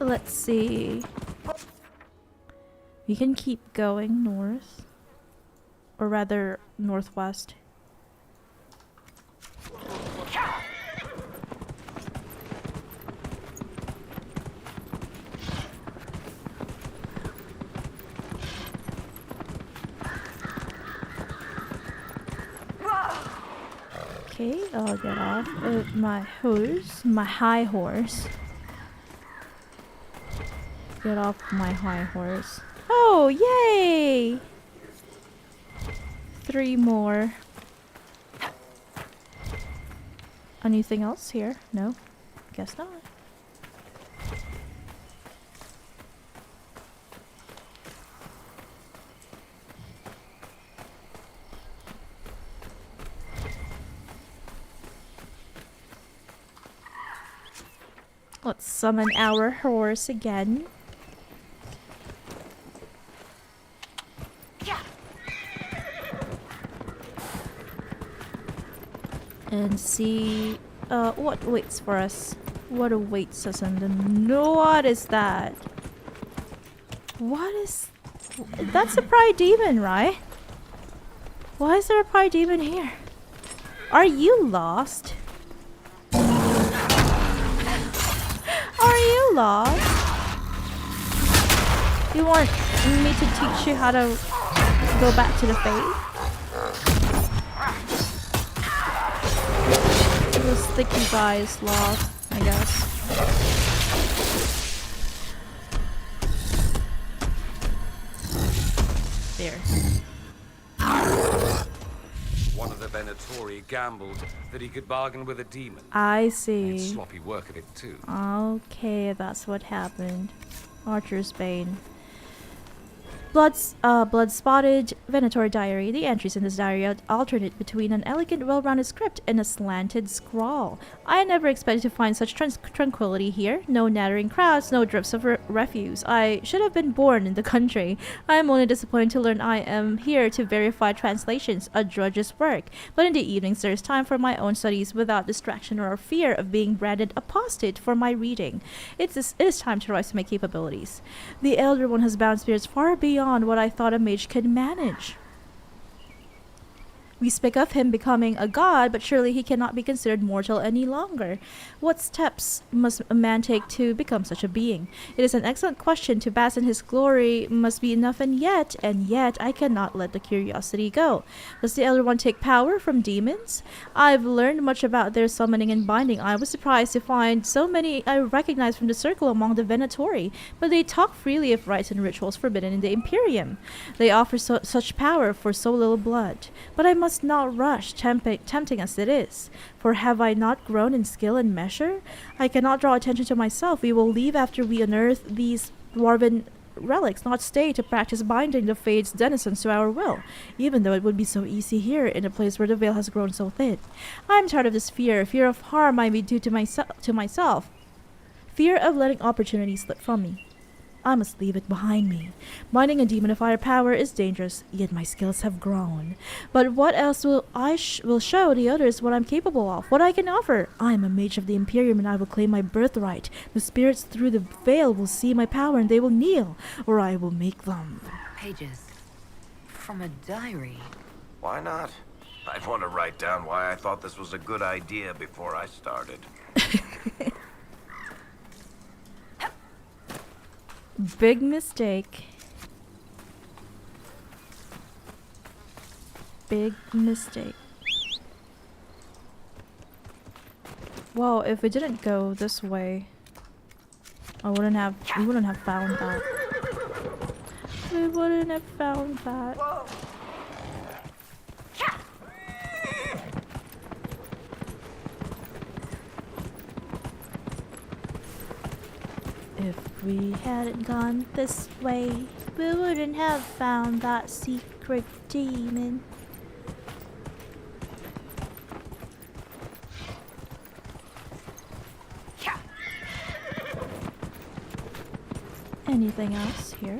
Let's see. We can keep going north, or rather northwest. Okay, I'll get off of my horse, my high horse. Get off my high horse. Oh, yay! 3 more. Anything else here? No? Guess not. Let's summon our horse again. And see what waits for us. What awaits us in the what is that? What is that's a pride demon, right? Why is there a pride demon here? Are you lost? Are you lost? You want me to teach you how to Go back to the faith. The sticky guy is lost, I guess. There. One of the Venatori gambled that he could bargain with a demon. I Made see. sloppy work of it too. Okay, that's what happened. Archer's Bane. Blood spotted Venatori diary. The entries in this diary alternate between an elegant, well-rounded script and a slanted scrawl. I never expected to find such tranquility here. No nattering crowds, no drips of refuse. I should have been born in the country. I am only disappointed to learn I am here to verify translations, a drudge's work. But in the evenings, there is time for my own studies without distraction or fear of being branded apostate for my reading. It is time to rise to my capabilities. The Elder One has bound spirits far beyond what I thought a mage could manage. We speak of him becoming a god, but surely he cannot be considered mortal any longer. What steps must a man take to become such a being? It is an excellent question. To bask in his glory must be enough, and yet, I cannot let the curiosity go. Does the Elder One take power from demons? I've learned much about their summoning and binding. I was surprised to find so many I recognize from the circle among the Venatori, but they talk freely of rites and rituals forbidden in the Imperium. They offer such power for so little blood. But I must not rush, tempting as it is. For have I not grown in skill and measure? I cannot draw attention to myself. We will leave after we unearth these dwarven relics, not stay to practice binding the Fade's denizens to our will, even though it would be so easy here in a place where the veil has grown so thin. I am tired of this fear of harm I may do to myself, fear of letting opportunity slip from me. I must leave it behind me. Binding a demon of higher power is dangerous, yet my skills have grown. But what else will will show the others what I'm capable of, what I can offer? I am a mage of the Imperium, and I will claim my birthright. The spirits through the veil will see my power, and they will kneel, or I will make them. Pages from a diary. Why not? I'd want to write down why I thought this was a good idea before I started. Big mistake. Big mistake. Well, if we didn't go this way, we wouldn't have found that. We wouldn't have found that. If we hadn't gone this way, we wouldn't have found that secret demon. Anything else here?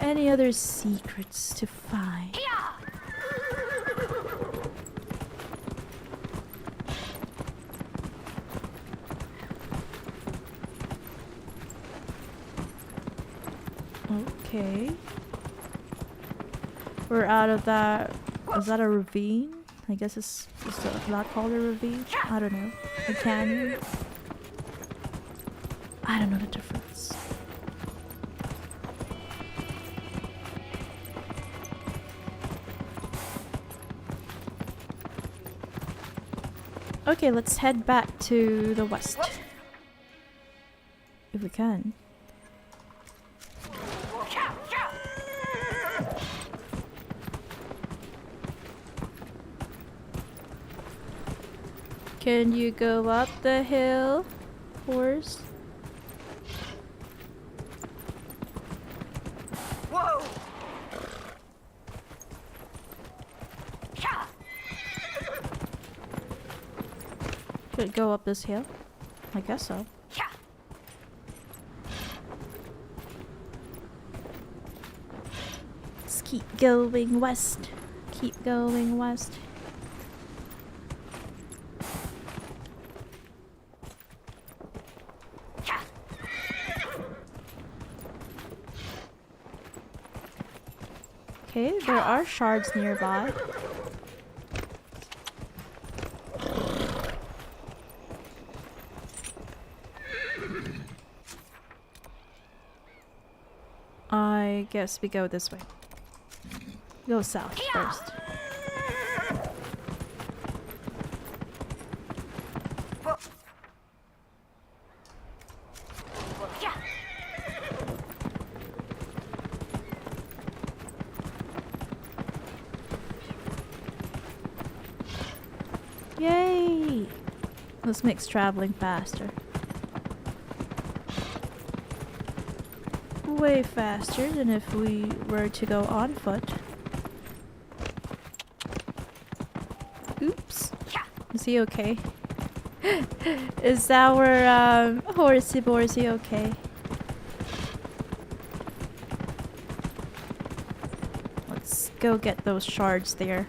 Any other secrets to find? Okay. We're out of that. Is that a ravine? I guess it's not called a ravine. I don't know. A canyon. I don't know the difference. Okay, let's head back to the west. If we can. Can you go up the hill, horse? Whoa! Should it go up this hill? I guess so. Let's keep going west. Keep going west. Okay, there are shards nearby. I guess we go this way. Go south first. Yay! This makes traveling faster. Way faster than if we were to go on foot. Oops. Is he okay? Is our horsey borsey okay? Let's go get those shards there.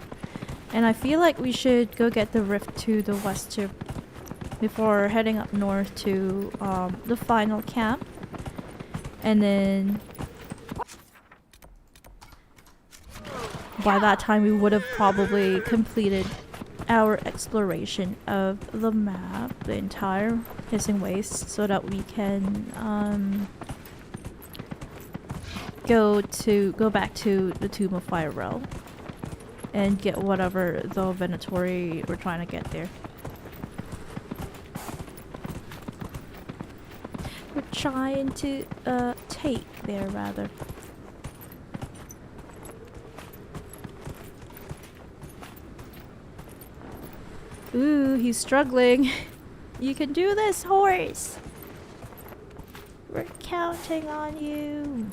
And I feel like we should go get the rift to the west too, before heading up north to the final camp. And then by that time we would have probably completed our exploration of the map, the entire Hissing Waste, so that we can go back to the Tomb of Fairel and get whatever the Venatori we're trying to get there. We're trying to take there rather. Ooh, he's struggling. You can do this, horse. We're counting on you.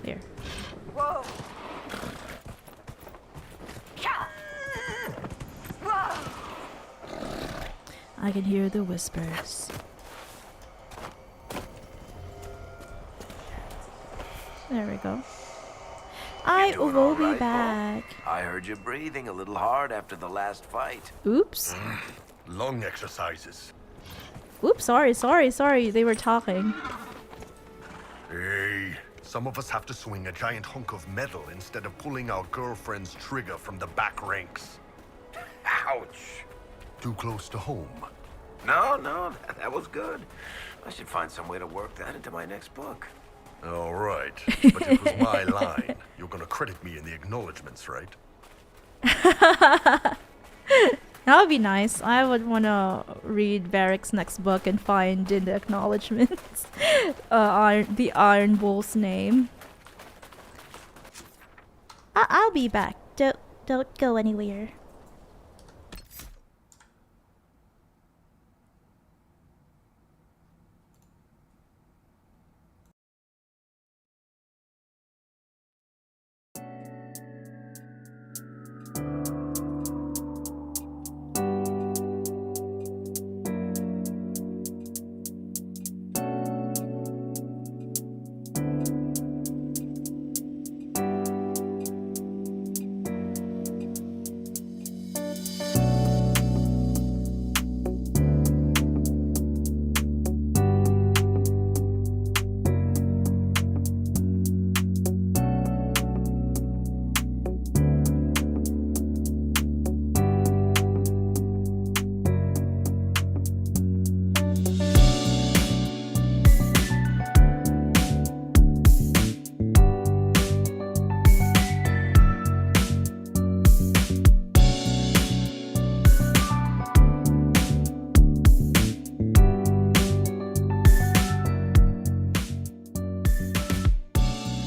There. Whoa! I can hear the whispers. There we go. I Doing will all be right, back. Bo? I heard you breathing a little hard after the last fight. Oops. Long exercises. Oops, sorry. They were talking. Hey, some of us have to swing a giant hunk of metal instead of pulling our girlfriend's trigger from the back ranks. Ouch. Too close to home. No, that was good. I should find some way to work that into my next book. All right, but it was my line. You're gonna credit me in the acknowledgements, right? That would be nice. I would want to read Varric's next book and find in the acknowledgements the Iron Bull's name. I'll be back. Don't go anywhere.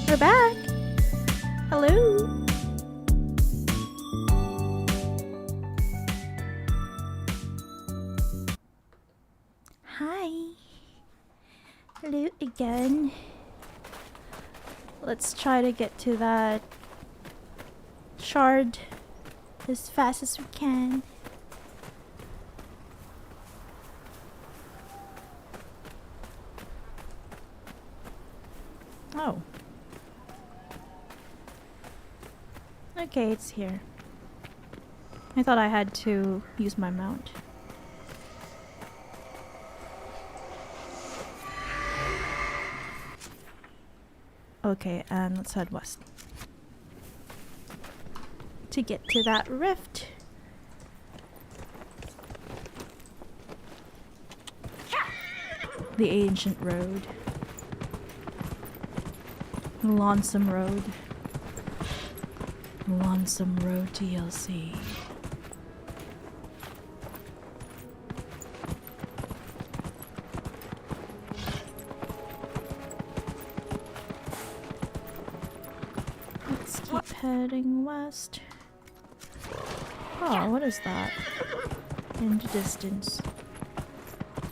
We're back. Hello. Hi. Hello again. Let's try to get to that shard as fast as we can. Oh. Okay, it's here. I thought I had to use my mount. Okay, and let's head west. To get to that rift. The ancient road. The lonesome road. Lonesome Road DLC. Let's keep heading west. Oh, what is that? In the distance.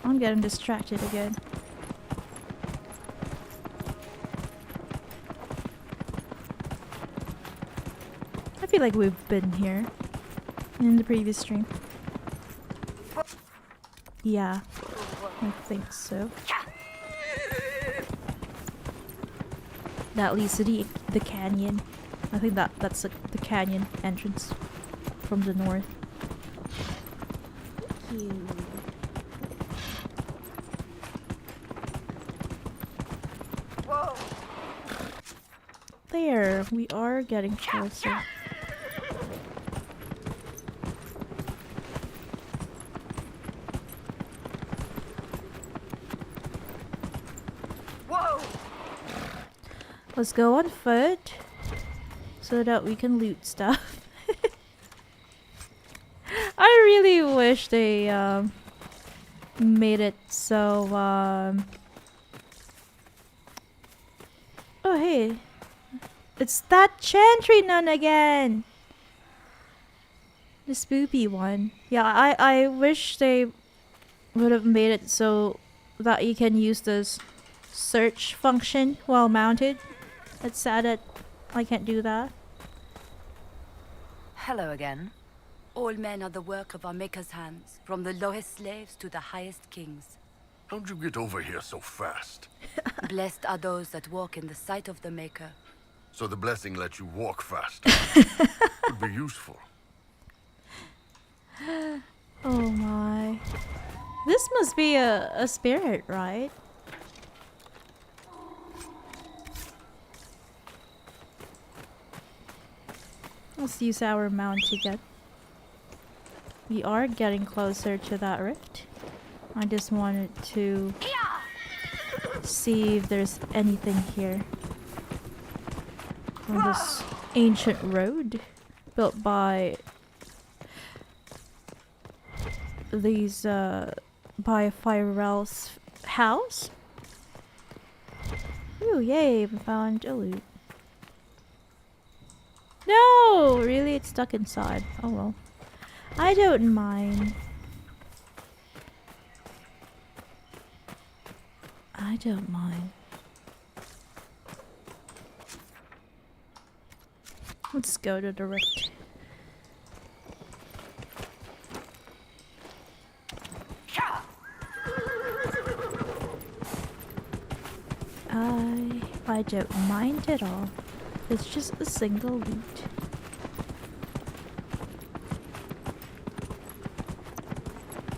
I'm getting distracted again. I feel like we've been here in the previous stream. Yeah, I think so. That leads to the canyon. I think that's the canyon entrance from the north. Whoa! There, we are getting closer. Whoa! Let's go on foot so that we can loot stuff. I really wish they made it so oh hey, it's that Chantry nun again, the spoopy one. Yeah, I wish they would have made it so that you can use this search function while mounted. It's sad that I can't do that. Hello again. All men are the work of our Maker's hands, from the lowest slaves to the highest kings. How'd you get over here so fast? Blessed are those that walk in the sight of the Maker. So the blessing lets you walk faster. Could be useful. Oh my. This must be a spirit, right? Let's use our mount again. We are getting closer to that rift. I just wanted to see if there's anything here on this ancient road built by these by Fairel's house. Ooh, yay, we found a loot. No, really, it's stuck inside. Oh well. I don't mind. I don't mind. Let's go to the rift. I don't mind at all. It's just a single loot.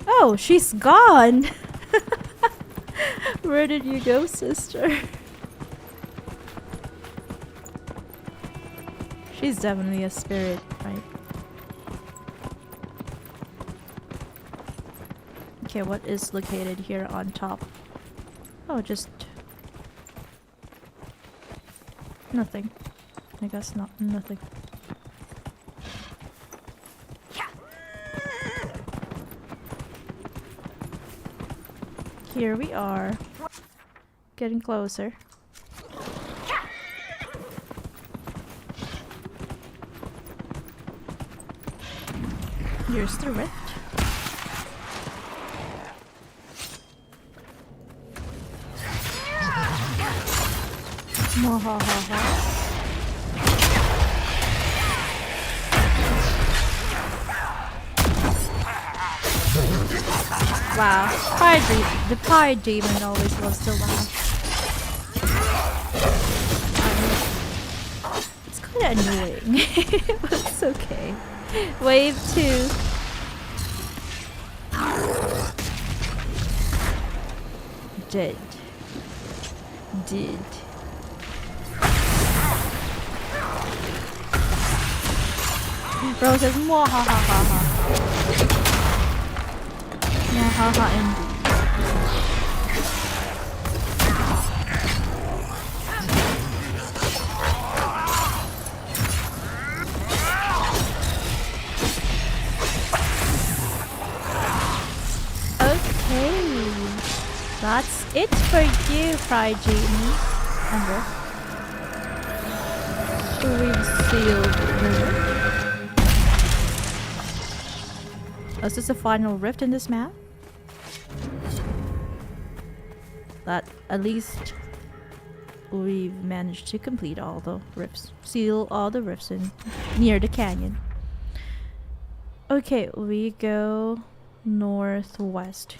Oh, she's gone! Where did you go, sister? She's definitely a spirit, right? Okay, what is located here on top? Oh, just... nothing. I guess not. Nothing. Here we are. Getting closer. Here's the rift. Mwahaha. Wow, the pie demon always loves to laugh. It's kinda annoying, but it's okay. Wave 2. Dead. Bro says mwahaha. Mwahaha indeed. It's for you, Fried Jamie. Amber. We've sealed the rift. Oh, is this the final rift in this map? That at least we've managed to complete all the rifts. Seal all the rifts in near the canyon. Okay, we go northwest.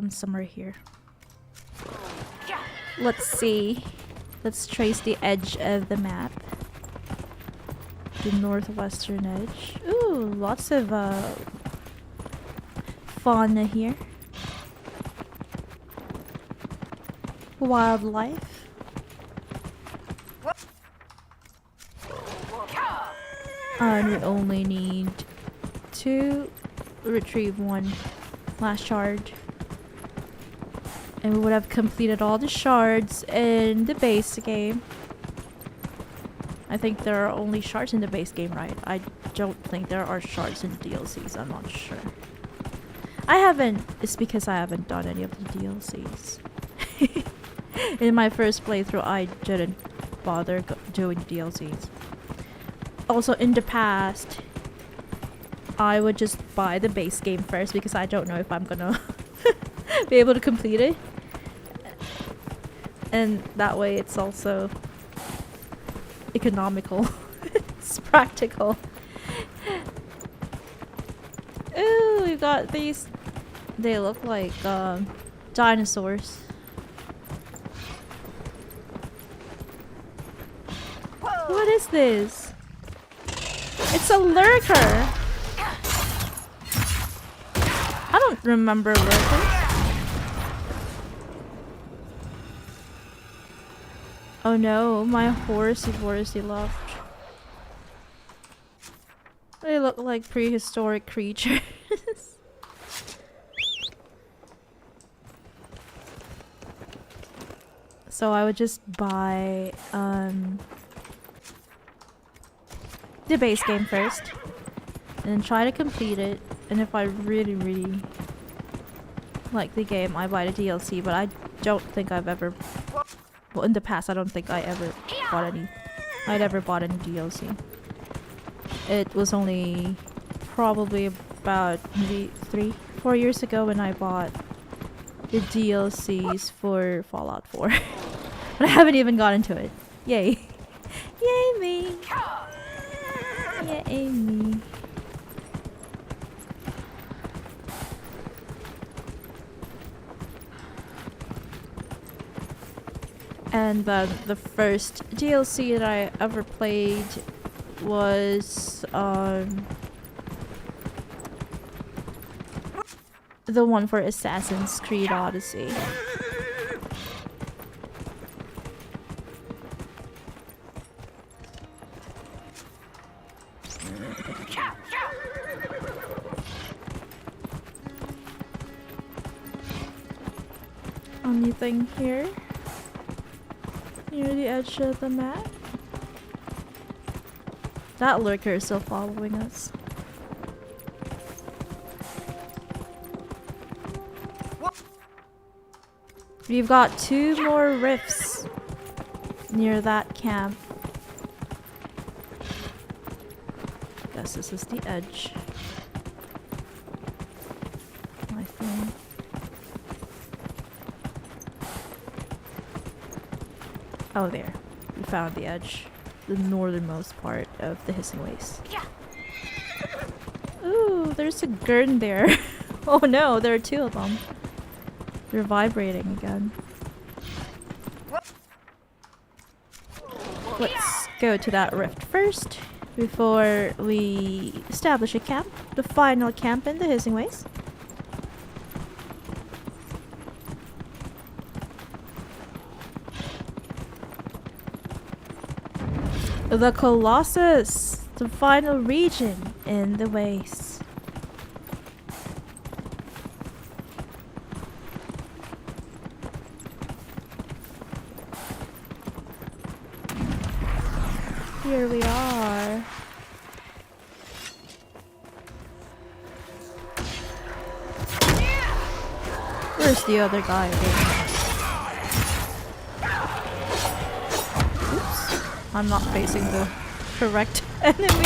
Somewhere here. Let's see. Let's trace the edge of the map. The northwestern edge. Ooh, lots of fauna here. Wildlife. And we only need to retrieve one last shard. And we would have completed all the shards in the base game. I think there are only shards in the base game, right? I don't think there are shards in DLCs. I'm not sure. I haven't. It's because I haven't done any of the DLCs. In my first playthrough, I didn't bother doing DLCs. Also, in the past, I would just buy the base game first because I don't know if I'm gonna be able to complete it. And that way it's also economical. It's practical. Ooh, we got these. They look like dinosaurs. Whoa. What is this? It's a lurker. I don't remember lurkers. Oh no, my horsey left. They look like prehistoric creatures. So I would just buy the base game first and then try to complete it, and if I really like the game, I buy the DLC, but I don't think I've ever, well, in the past I don't think I ever bought any DLC. It was only probably about maybe 3-4 years ago when I bought the DLCs for Fallout 4. But I haven't even gotten to it. Yay. Yay me. Yay me. And the first DLC that I ever played was the one for Assassin's Creed Odyssey. Anything here? Near the edge of the map? That lurker is still following us. We've got 2 more rifts near that camp. Guess this is the edge. I think. Oh, there. We found the edge. The northernmost part of the Hissing Waste. Ooh, there's a gurn there. Oh no, there are 2 of them. They're vibrating again. Let's go to that rift first before we establish a camp. The final camp in the Hissing Waste. The Colossus! The final region in the waste. Here we are. Where's the other guy? Oops. I'm not facing the correct enemy.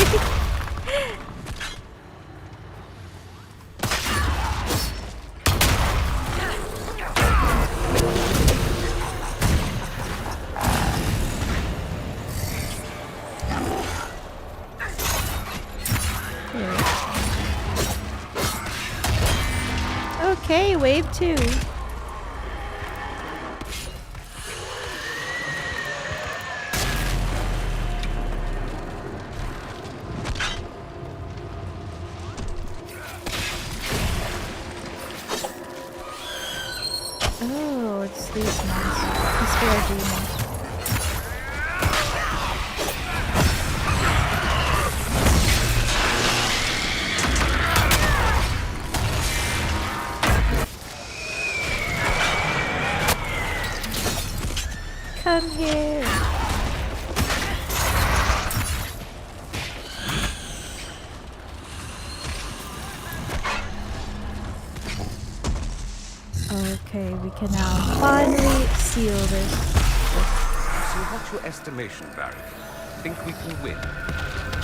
Okay, wave 2. Oh, it's these ones. These fair demons. Come here. Okay, we can now finally seal this. So what's your estimation, Barry? Think we can win?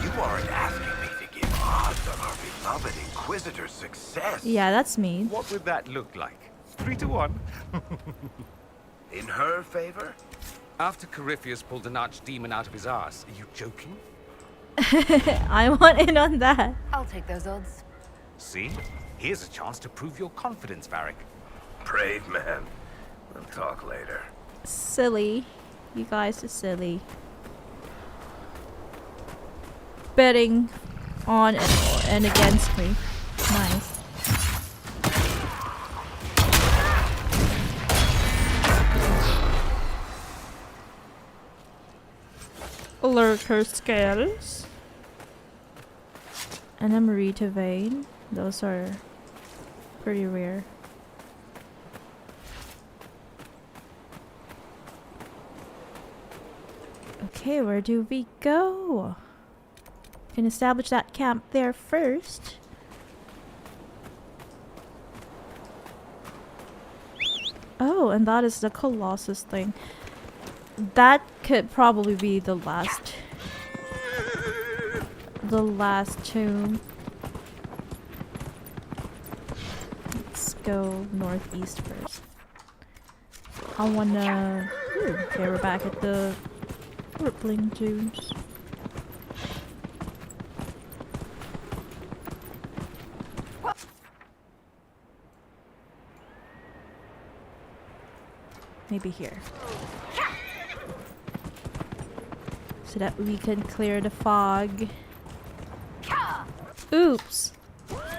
You aren't asking me to give odds on our beloved Inquisitor's success. Yeah, that's me. What would that look like? 3 to 1? In her favor? After Corypheus pulled an archdemon out of his arse, are you joking? I want in on that. I'll take those odds. See? Here's a chance to prove your confidence, Varric. Brave man. We'll talk later. Silly. You guys are silly. Betting on and against me. Nice. Lurker scales. And a Marita vein. Those are pretty rare. Okay, where do we go? Can establish that camp there first. Oh, and that is the Colossus thing. That could probably be the last tomb. Let's go northeast first. I wanna... Ooh, okay, we're back at the rippling tombs. Maybe here. So that we can clear the fog. Oops!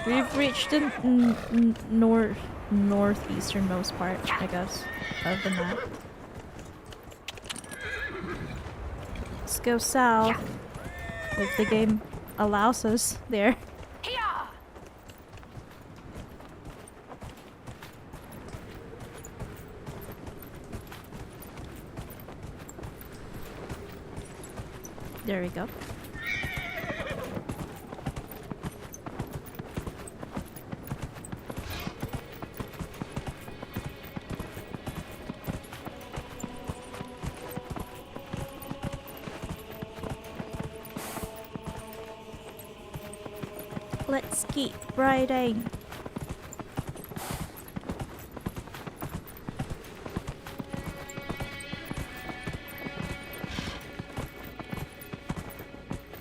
We've reached the northeasternmost part, I guess, of the map. Let's go south, if the game allows us there. There we go. Let's keep riding.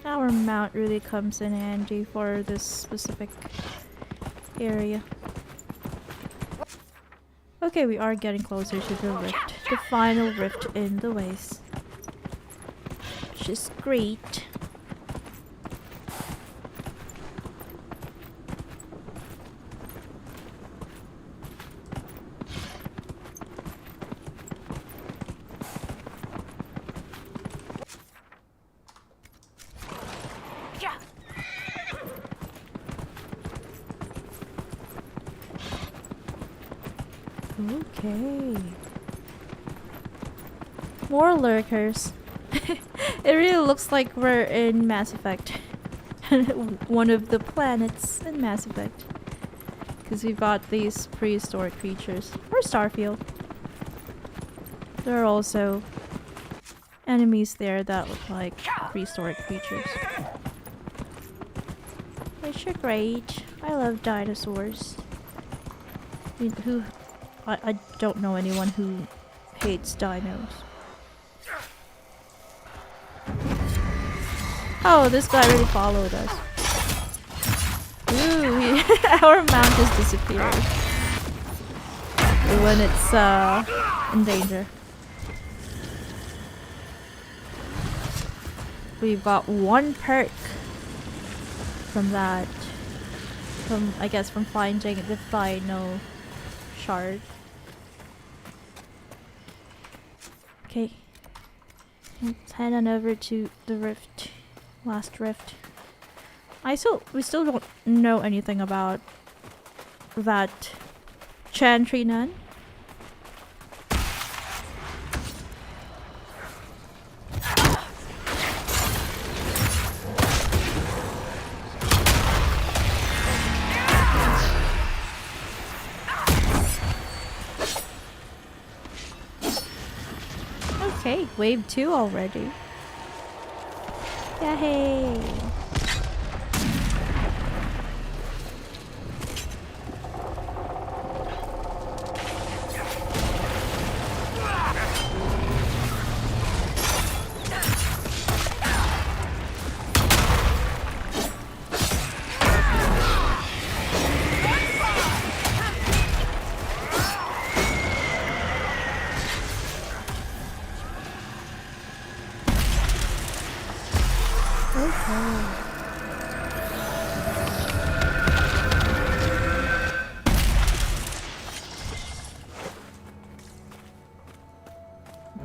Our mount really comes in handy for this specific area. Okay, we are getting closer to the rift. The final rift in the waste. Which is great. Okay. More lurkers. It really looks like we're in Mass Effect. One of the planets in Mass Effect. Because we've got these prehistoric creatures. Or Starfield. There are also enemies there that look like prehistoric creatures. Which are great. I love dinosaurs. I don't know anyone who hates dinos. Oh, this guy really followed us. Ooh, our mount just disappeared when it's in danger. We've got one perk from that. I guess from finding the final shard. Okay. Let's head on over to the rift. Last rift. We still don't know anything about that Chantry Nun. Okay, wave 2 already. Yay!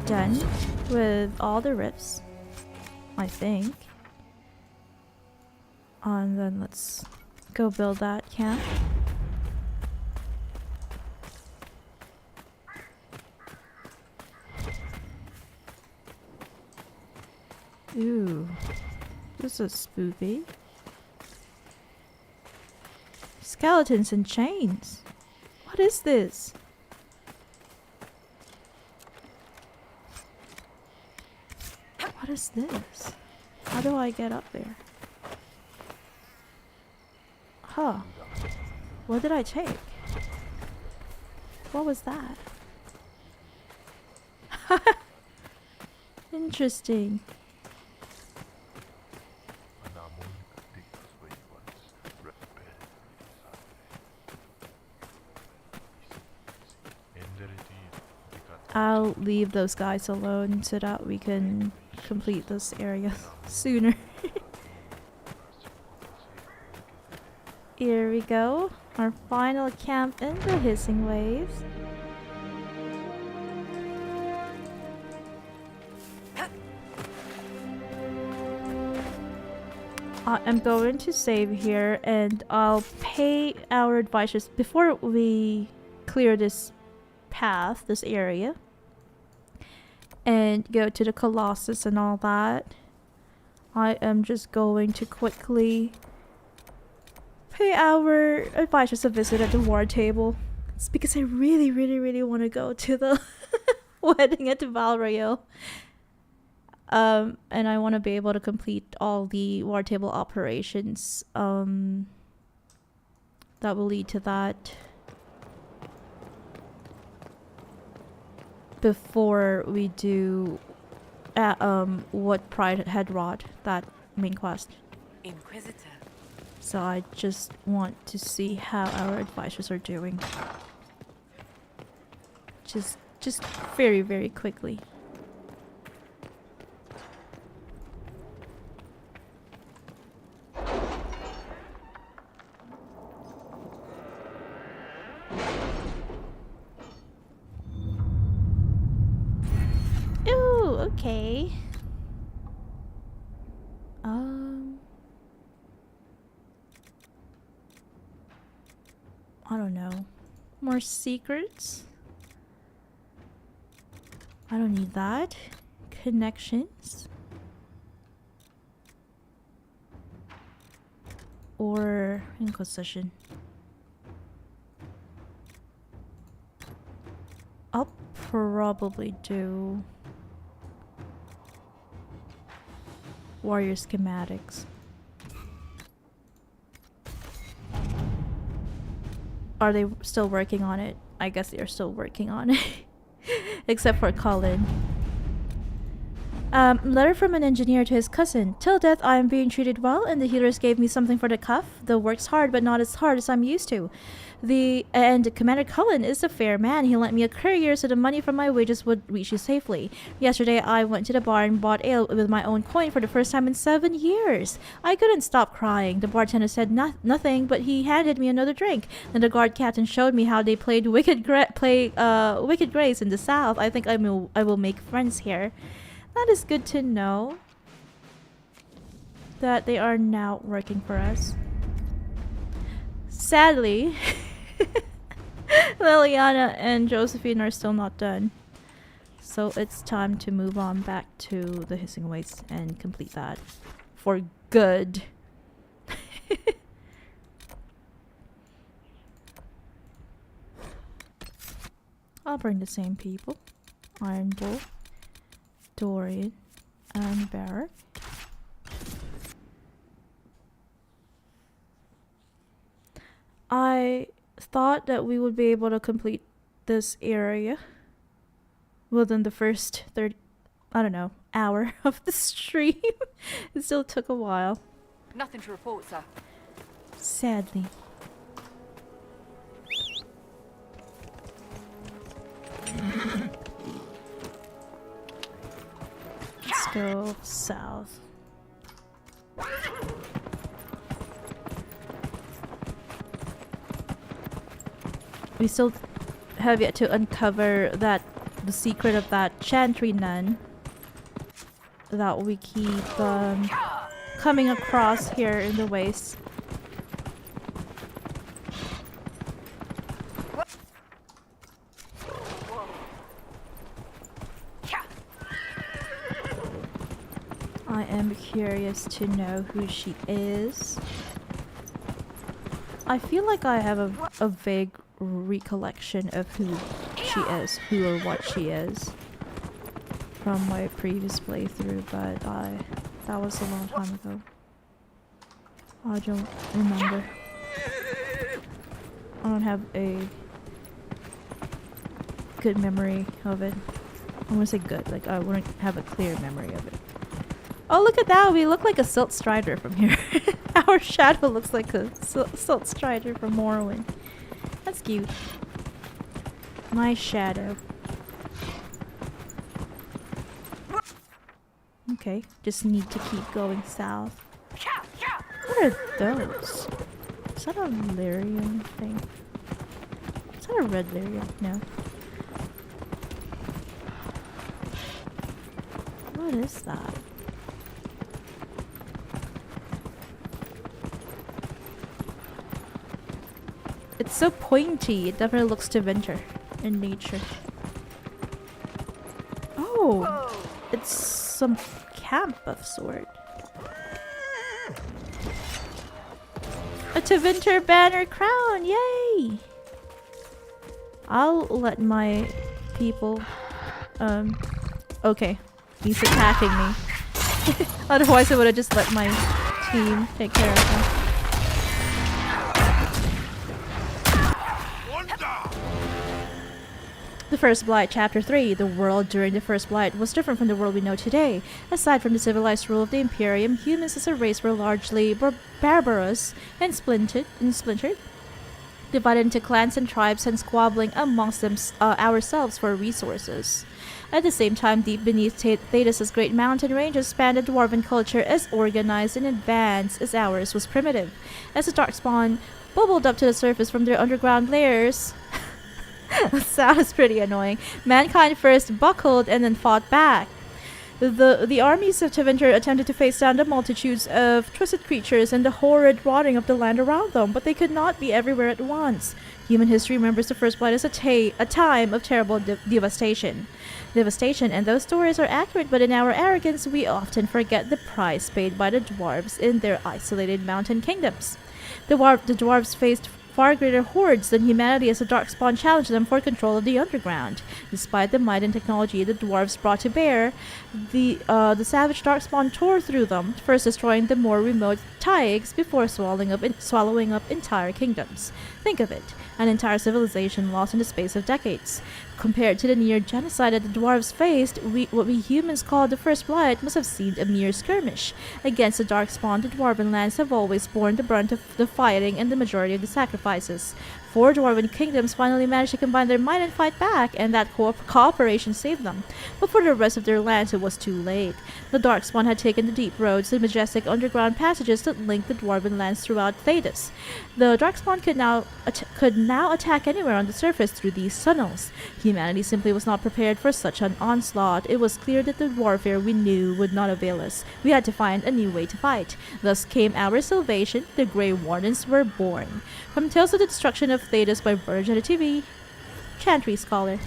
Done with all the rifts, I think. And then let's go build that camp. Ooh, this is spooky. Skeletons and chains. What is this? What is this? How do I get up there? Huh. What did I take? What was that? Interesting. I'll leave those guys alone so that we can complete this area sooner. Here we go. Our final camp in the hissing waves. I'm going to save here and I'll pay our advisors before we clear this path, this area, and go to the Colossus and all that. I am just going to quickly pay our advisors a visit at the war table. It's because I really, really, really want to go to the wedding at the Valrail. And I want to be able to complete all the war table operations that will lead to that before we do what Pride had wrought, that main quest. Inquisitor. So I just want to see how our advisors are doing. Just very, very quickly. Ooh, okay. I don't know. More secrets? I don't need that. connections. Or Inquisition. I'll probably do warrior schematics. Are they still working on it? I guess they're still working on it. Except for Colin. Letter from an engineer to his cousin. Till death I am being treated well and the healers gave me something for the cuff. The work's hard but not as hard as I'm used to. And Commander Cullen is a fair man. He lent me a courier so the money from my wages would reach you safely. Yesterday I went to the bar and bought ale with my own coin for the first time in 7 years. I couldn't stop crying. The bartender said nothing, but he handed me another drink. Then the guard captain showed me how they played Wicked Grace in the South. I think I will make friends here. That is good to know. That they are now working for us. Sadly, Liliana and Josephine are still not done. So it's time to move on back to the Hissing Wastes and complete that. For good. I'll bring the same people. Iron Bull, Dorian, and Barrett. I thought that we would be able to complete this area within the first hour of the stream. It still took a while. Nothing to report, sir. Sadly. Let's go south. We still have yet to uncover the secret of that chantry nun that we keep coming across here in the wastes. I am curious to know who she is. I feel like I have a vague recollection of who she is, who or what she is from my previous playthrough, but that was a long time ago. I don't remember. I don't have a good memory of it. I want to say good, like I wouldn't have a clear memory of it. Oh, look at that! We look like a Silt Strider from here. Our shadow looks like a Silt Strider from Morrowind. That's cute. My shadow. Okay, just need to keep going south. What are those? Is that a lyrium thing? Is that a red lyrium? No. What is that? It's so pointy. It definitely looks to winter in nature. Oh, whoa. It's some camp of sort. A Tevinter banner crown! Yay! I'll let my people. Okay, he's attacking me. Otherwise, I would have just let my team take care of him. The First Blight, Chapter 3. The world during the First Blight was different from the world we know today. Aside from the civilized rule of the Imperium, humans as a race were largely barbarous and splintered, divided into clans and tribes and squabbling amongst ourselves for resources. At the same time, deep beneath Thedas' great mountain ranges spanned a dwarven culture as organized and advanced as ours was primitive. As the darkspawn bubbled up to the surface from their underground layers... That sounds pretty annoying. Mankind first buckled and then fought back. The armies of Tevinter attempted to face down the multitudes of twisted creatures and the horrid rotting of the land around them, but they could not be everywhere at once. Human history remembers the First Blight as a time of terrible devastation. devastation, and those stories are accurate, but in our arrogance, we often forget the price paid by the dwarves in their isolated mountain kingdoms. The dwarves faced far greater hordes than humanity as the Darkspawn challenged them for control of the underground. Despite the might and technology the dwarves brought to bear, the savage Darkspawn tore through them, first destroying the more remote Taigs before swallowing up entire kingdoms. Think of it, an entire civilization lost in the space of decades. Compared to the near genocide that the dwarves faced, what we humans call the First Blight must have seemed a mere skirmish. Against the Darkspawn, the dwarven lands have always borne the brunt of the fighting and the majority of the sacrifices. 4 dwarven kingdoms finally managed to combine their might and fight back, and that cooperation saved them. But for the rest of their lands, it was too late. The Darkspawn had taken the deep roads, the majestic underground passages that linked the dwarven lands throughout Thedas. The Darkspawn could now attack anywhere on the surface through these tunnels. Humanity simply was not prepared for such an onslaught. It was clear that the warfare we knew would not avail us. We had to find a new way to fight. Thus came our salvation. The Grey Wardens were born. From Tales of the Destruction of Thedas by Verge TV, Chantry Scholar.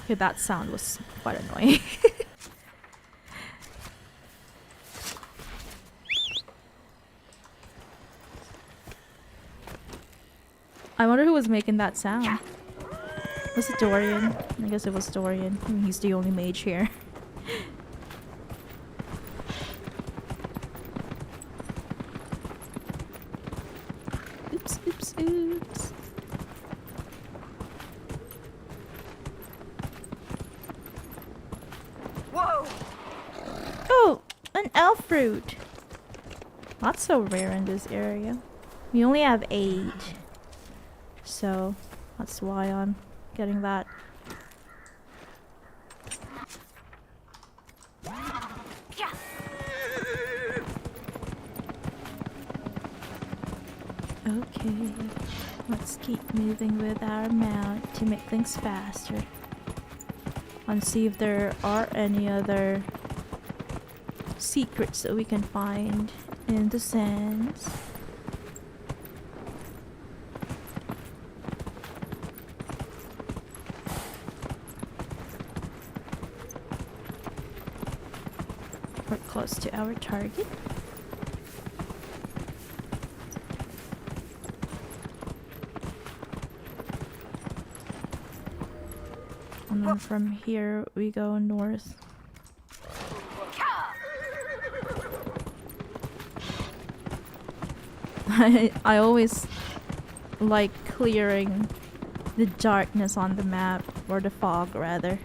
Okay, that sound was quite annoying. I wonder who was making that sound. Was it Dorian? I guess it was Dorian. I mean, he's the only mage here. Oops, oops, oops. Whoa! Oh, an elf fruit. Not so rare in this area. We only have 8. So that's why I'm getting that. Okay, let's keep moving with our mount to make things faster. And see if there are any other secrets that we can find in the sands. We're close to our target. And then from here we go north. I always like clearing the darkness on the map, or the fog rather,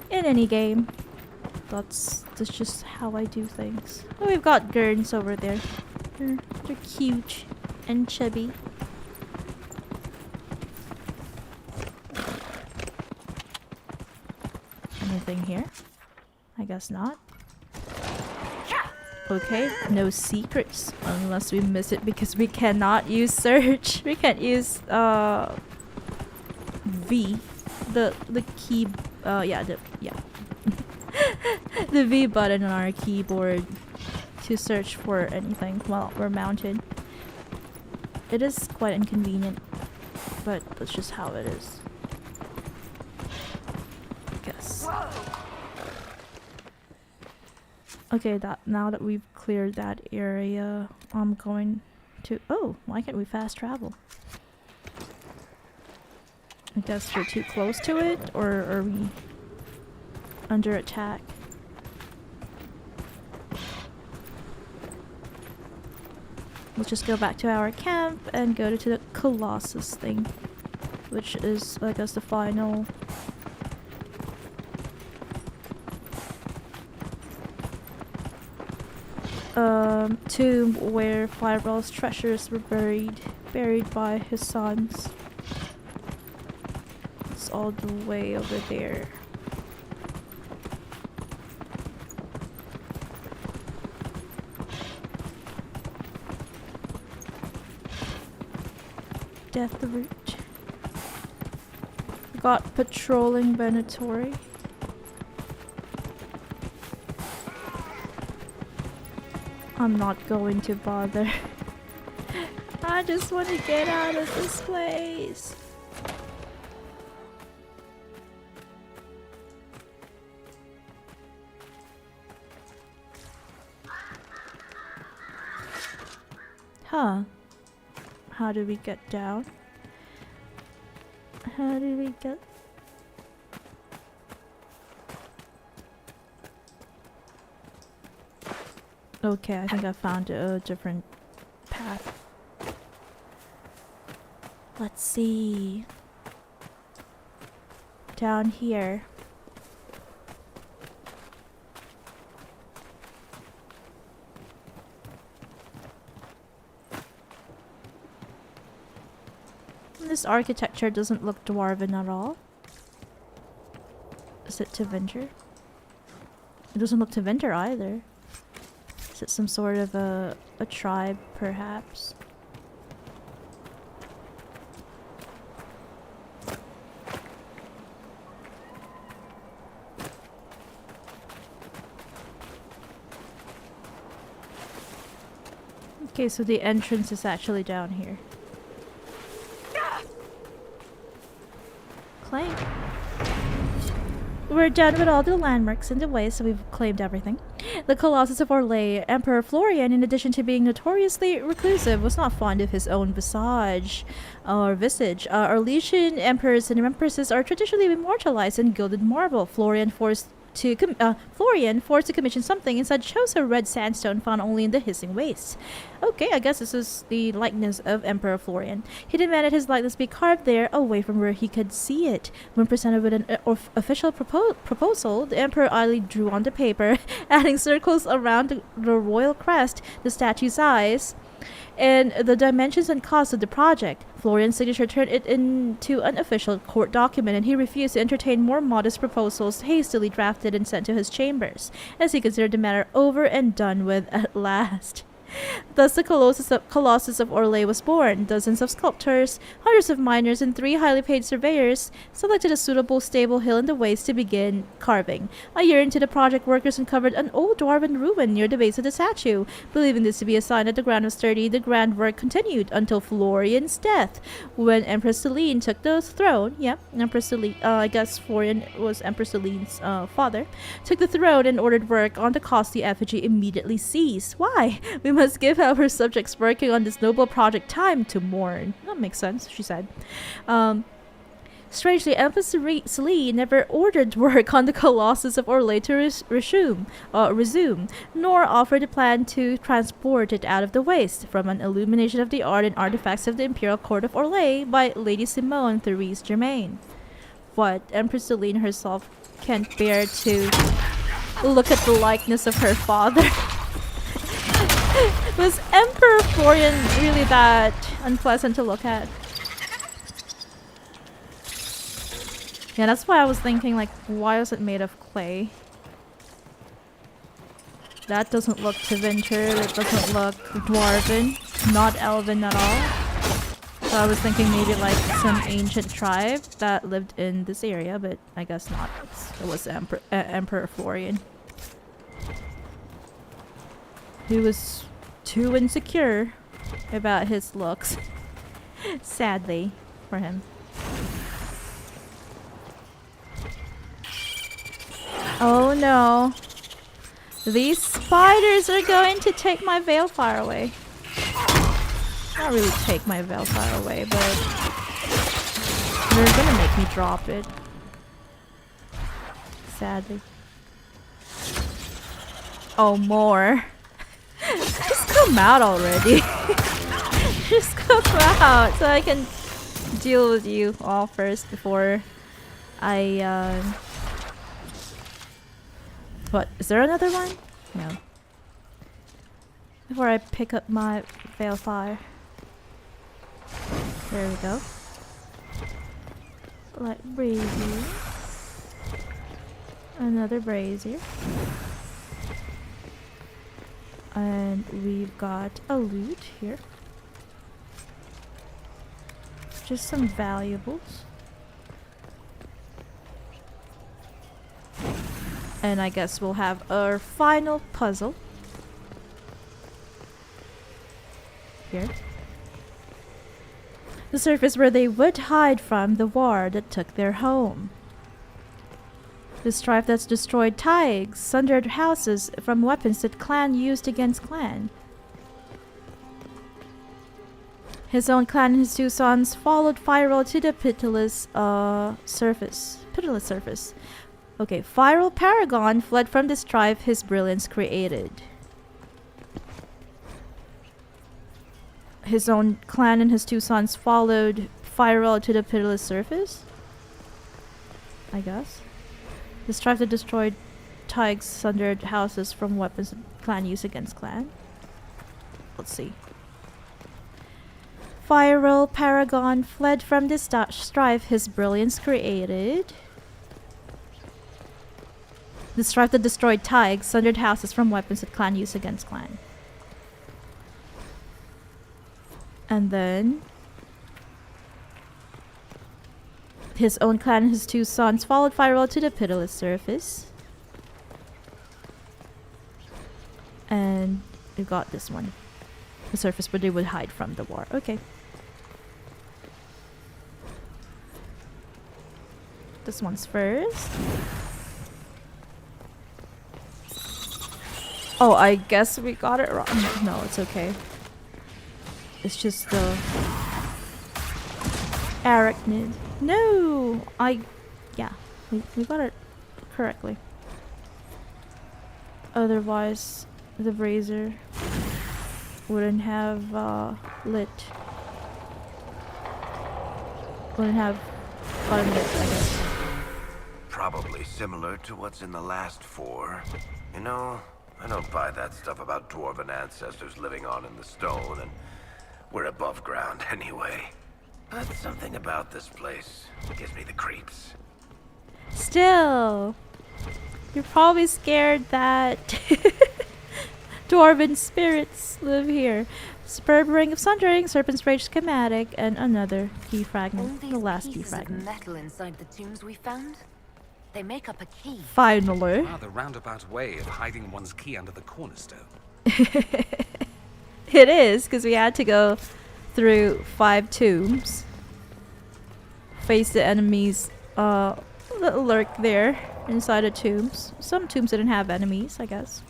in any game. That's just how I do things. Oh, we've got gurns over there. They're cute and chubby. Anything here? I guess not. Okay, no secrets unless we miss it because we cannot use search. We can't use V, the key. The V button on our keyboard to search for anything while we're mounted. It is quite inconvenient, but that's just how it is. I guess. Okay, now that we've cleared that area, I'm going to... Oh, why can't we fast travel? I guess we're too close to it, or are we under attack? Let's just go back to our camp and go to the Colossus thing, which is, I guess, the final... tomb where Fairel's treasures were buried by his sons. It's all the way over there. Death route. Got patrolling Venatori. I'm not going to bother. I just want to get out of this place. Huh. How do we get down? How do we get... Okay, I think I found a different path. Let's see. Down here. This architecture doesn't look dwarven at all. Is it Tevinter? It doesn't look Tevinter either. Is it some sort of a tribe, perhaps? Okay, so the entrance is actually down here. Claim. We're done with all the landmarks in the way, so we've claimed everything. The Colossus of Orlais, Emperor Florian, in addition to being notoriously reclusive, was not fond of his own visage. Orlesian emperors and empresses are traditionally immortalized in gilded marble. Florian, forced to commission something, instead chose a red sandstone found only in the hissing wastes. Okay, I guess this is the likeness of Emperor Florian. He demanded his likeness be carved there, away from where he could see it. When presented with an official proposal, the Emperor idly drew on the paper, adding circles around the royal crest, the statue's eyes, and the dimensions and cost of the project. Florian's signature turned it into an official court document, and he refused to entertain more modest proposals hastily drafted and sent to his chambers, as he considered the matter over and done with at last. Thus the Colossus of Orlais was born. Dozens of sculptors, hundreds of miners, and 3 highly paid surveyors selected a suitable stable hill in the waste to begin carving. A year into the project, workers uncovered an old dwarven ruin near the base of the statue. Believing this to be a sign that the ground was sturdy, the grand work continued until Florian's death, when Empress Celine took the throne. Yeah, Empress Celine, I guess Florian was Empress Celine's father, took the throne and ordered work on the costly effigy immediately cease. Why? We must give our subjects working on this noble project time to mourn. That makes sense, she said. Strangely, Empress Celine never ordered work on the Colossus of Orlais to resume, nor offered a plan to transport it out of the waste, from an illumination of the art and artifacts of the Imperial Court of Orlais by Lady Simone Therese Germain. What, Empress Celine herself can't bear to look at the likeness of her father? Was Emperor Florian really that unpleasant to look at? Yeah, that's why I was thinking, like, why was it made of clay? That doesn't look Tevinter, that doesn't look dwarven, not elven at all. So I was thinking maybe like some ancient tribe that lived in this area, but I guess not. It was Emperor Florian. He was too insecure about his looks. Sadly for him. Oh no. These spiders are going to take my Veilfire away. Not really take my Veilfire away, but they're gonna make me drop it. Sadly. Oh, more. Just come out already. Just come out so I can deal with you all first before I What? Is there another one? No. Before I pick up my Veilfire. There we go. Light brazier. Another brazier. And we've got a loot here. Just some valuables. And I guess we'll have our final puzzle. Here. The surface where they would hide from the war that took their home. The strife that's destroyed taigs, sundered houses from weapons that clan used against clan. His own clan and his two sons followed Fairel to the pitiless surface. Pitiless surface. Okay, Fairel Paragon fled from the strife his brilliance created. His own clan and his two sons followed Fairel to the pitiless surface, I guess. The strife that destroyed Tig's sundered houses from weapons clan use against clan. Let's see. Fairel Paragon fled from this strife his brilliance created. The strife that destroyed Tig sundered houses from weapons that clan use against clan. And then his own clan and his two sons followed Fairel to the pitiless surface. And we got this one. The surface where they would hide from the war. Okay. This one's first. Oh, I guess we got it wrong. No, it's okay. It's just the arachnid. No! Yeah, we got it correctly. Otherwise, the brazier wouldn't have lit. Wouldn't have gotten lit, I guess. Probably similar to what's in the last 4. You know, I don't buy that stuff about dwarven ancestors living on in the stone, and we're above ground anyway. But something about this place gives me the creeps. Still, you're probably scared that dwarven spirits live here. Superb ring of sundering, serpent's rage schematic, and another key fragment. The last key fragment. Of metal inside the tombs we found. They make up a key. Finally. Wow, the roundabout way of hiding one's key under the cornerstone. It is, because we had to go through 5 tombs. Face the enemies that lurk there inside the tombs. Some tombs didn't have enemies, I guess.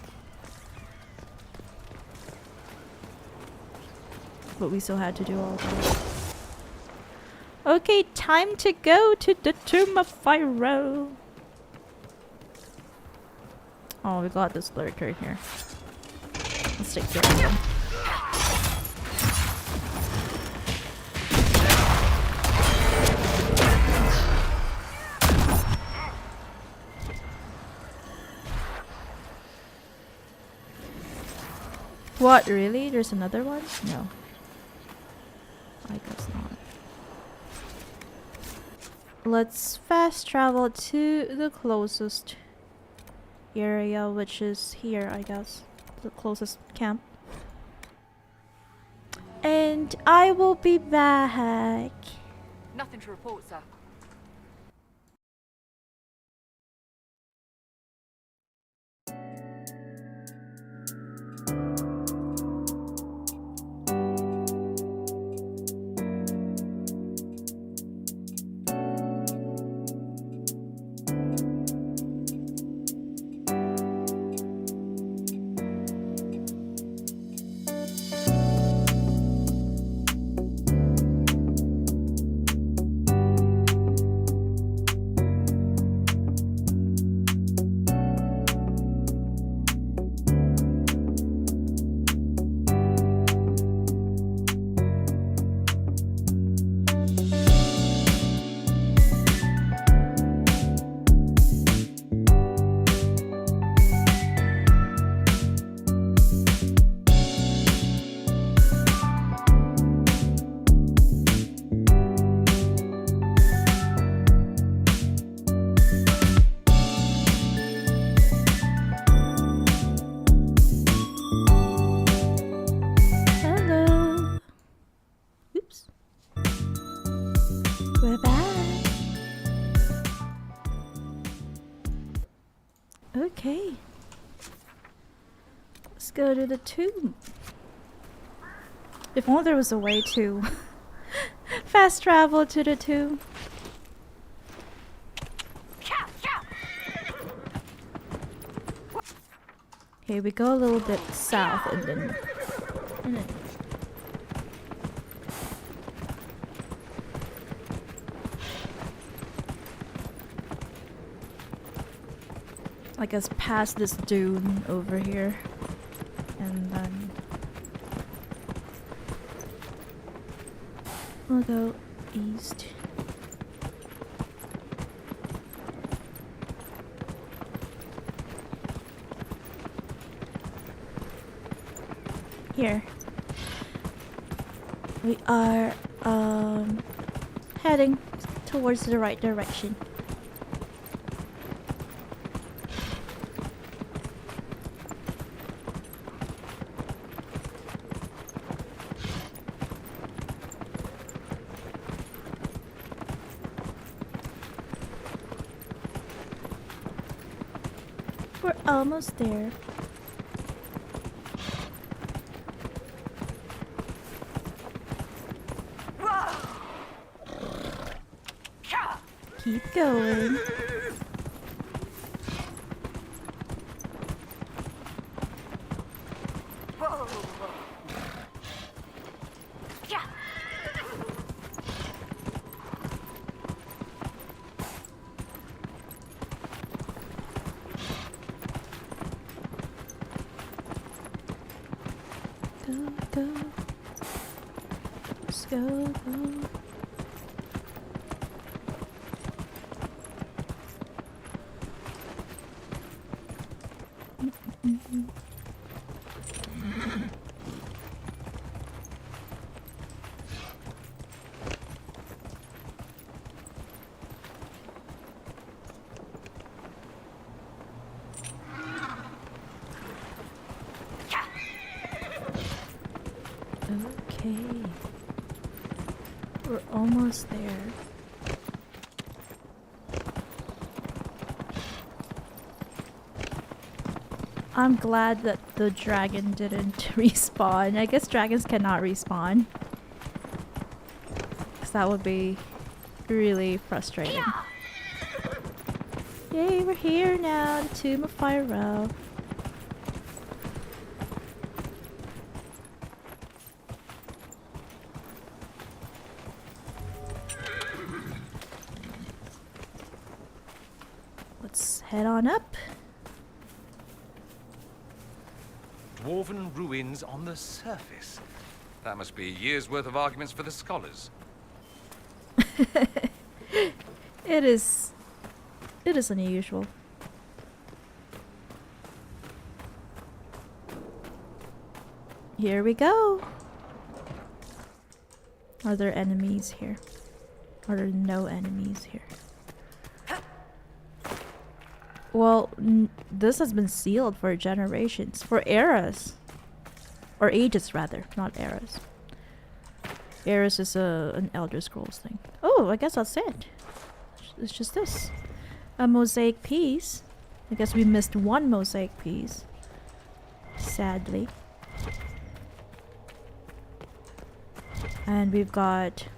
But we still had to do all that. Okay, time to go to the Tomb of Fairel. Oh, we got this lurker here. Let's take care of him. What, really? There's another one? No. I guess not. Let's fast travel to the closest area, which is here, I guess. The closest camp. And I will be back. Nothing to report, sir. We're back. Okay. Let's go to the tomb. If only there was a way to fast travel to the tomb. Okay, we go a little bit south and then I guess past this dune over here. And then we'll go east. Here. We are heading towards the right direction. We're almost there. Keep going. Go. Let's go. Okay. We're almost there. I'm glad that the dragon didn't respawn. I guess dragons cannot respawn. Because that would be really frustrating. Yay, we're here now. The Tomb of Fairel. Let's head on up. Dwarven ruins on the surface. That must be a year's worth of arguments for the scholars. It is unusual. Here we go. Are there enemies here? Are there no enemies here? Well, this has been sealed for generations, for eras. Or ages, rather, not eras. Eras is an Elder Scrolls thing. Oh, I guess that's it. It's just this. A mosaic piece. I guess we missed one mosaic piece. Sadly. And we've got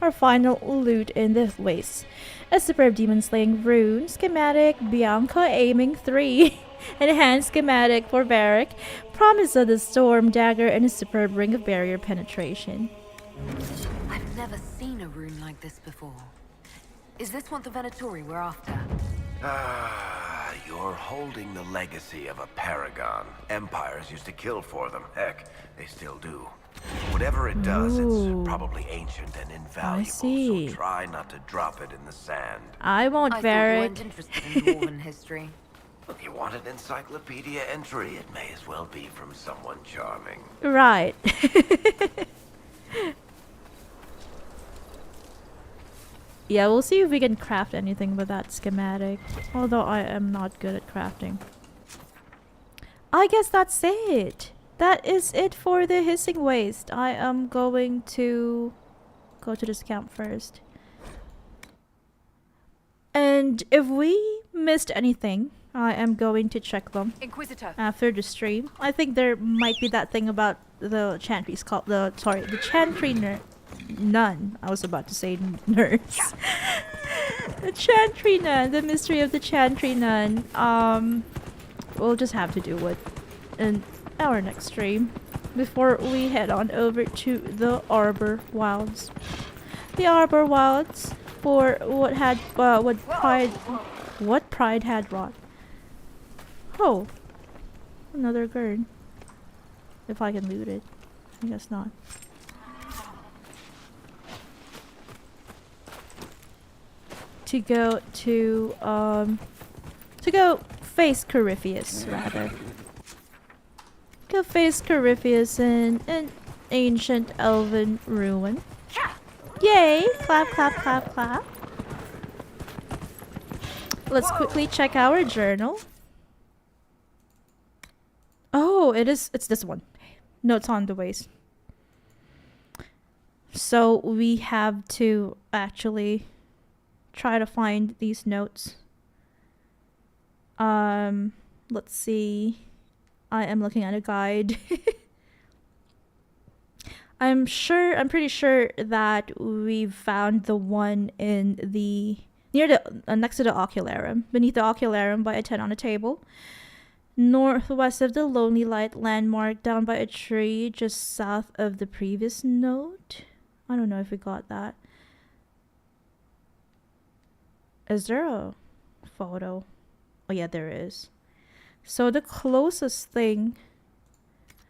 our final loot in the waste. A superb demon slaying rune, schematic, Bianca aiming 3, enhanced schematic for Varric, promise of the storm dagger, and a superb ring of barrier penetration. I've never seen a rune like this before. Is this what the Venatori were after? You're holding the legacy of a paragon. Empires used to kill for them. Heck, they still do. Whatever it does, Ooh. it's probably ancient and invaluable, see. so try not to drop it in the sand. I won't, I thought you Varric. weren't interested in dwarven history. If you want an encyclopedia entry, it may as well be from someone charming. Right. Yeah, we'll see if we can craft anything with that schematic. Although I am not good at crafting. I guess that's it. That is it for the hissing waste. I am going to go to this camp first. And if we missed anything, I am going to check them Inquisitor. after the stream. I think there might be that thing about the chantries called the chantry nun. I was about to say nurse. The chantry nun, the mystery of the chantry nun. We'll just have to do it in our next stream before we head on over to the Arbor Wilds. The Arbor Wilds, for what pride had wrought. Oh, another guard. If I can loot it. I guess not. To go face Corypheus, rather. Go face Corypheus in an ancient elven ruin. Yay! Clap, clap, clap, clap. Let's quickly check our journal. Oh, it's this one. Notes on the ways. So we have to actually try to find these notes. Let's see. I am looking at a guide. I'm pretty sure that we found the one in the near the next to the ocularum, beneath the ocularum by a tent on a table. Northwest of the Lonely Light landmark, down by a tree just south of the previous note. I don't know if we got that. Is there a photo? Oh yeah, there is. So the closest thing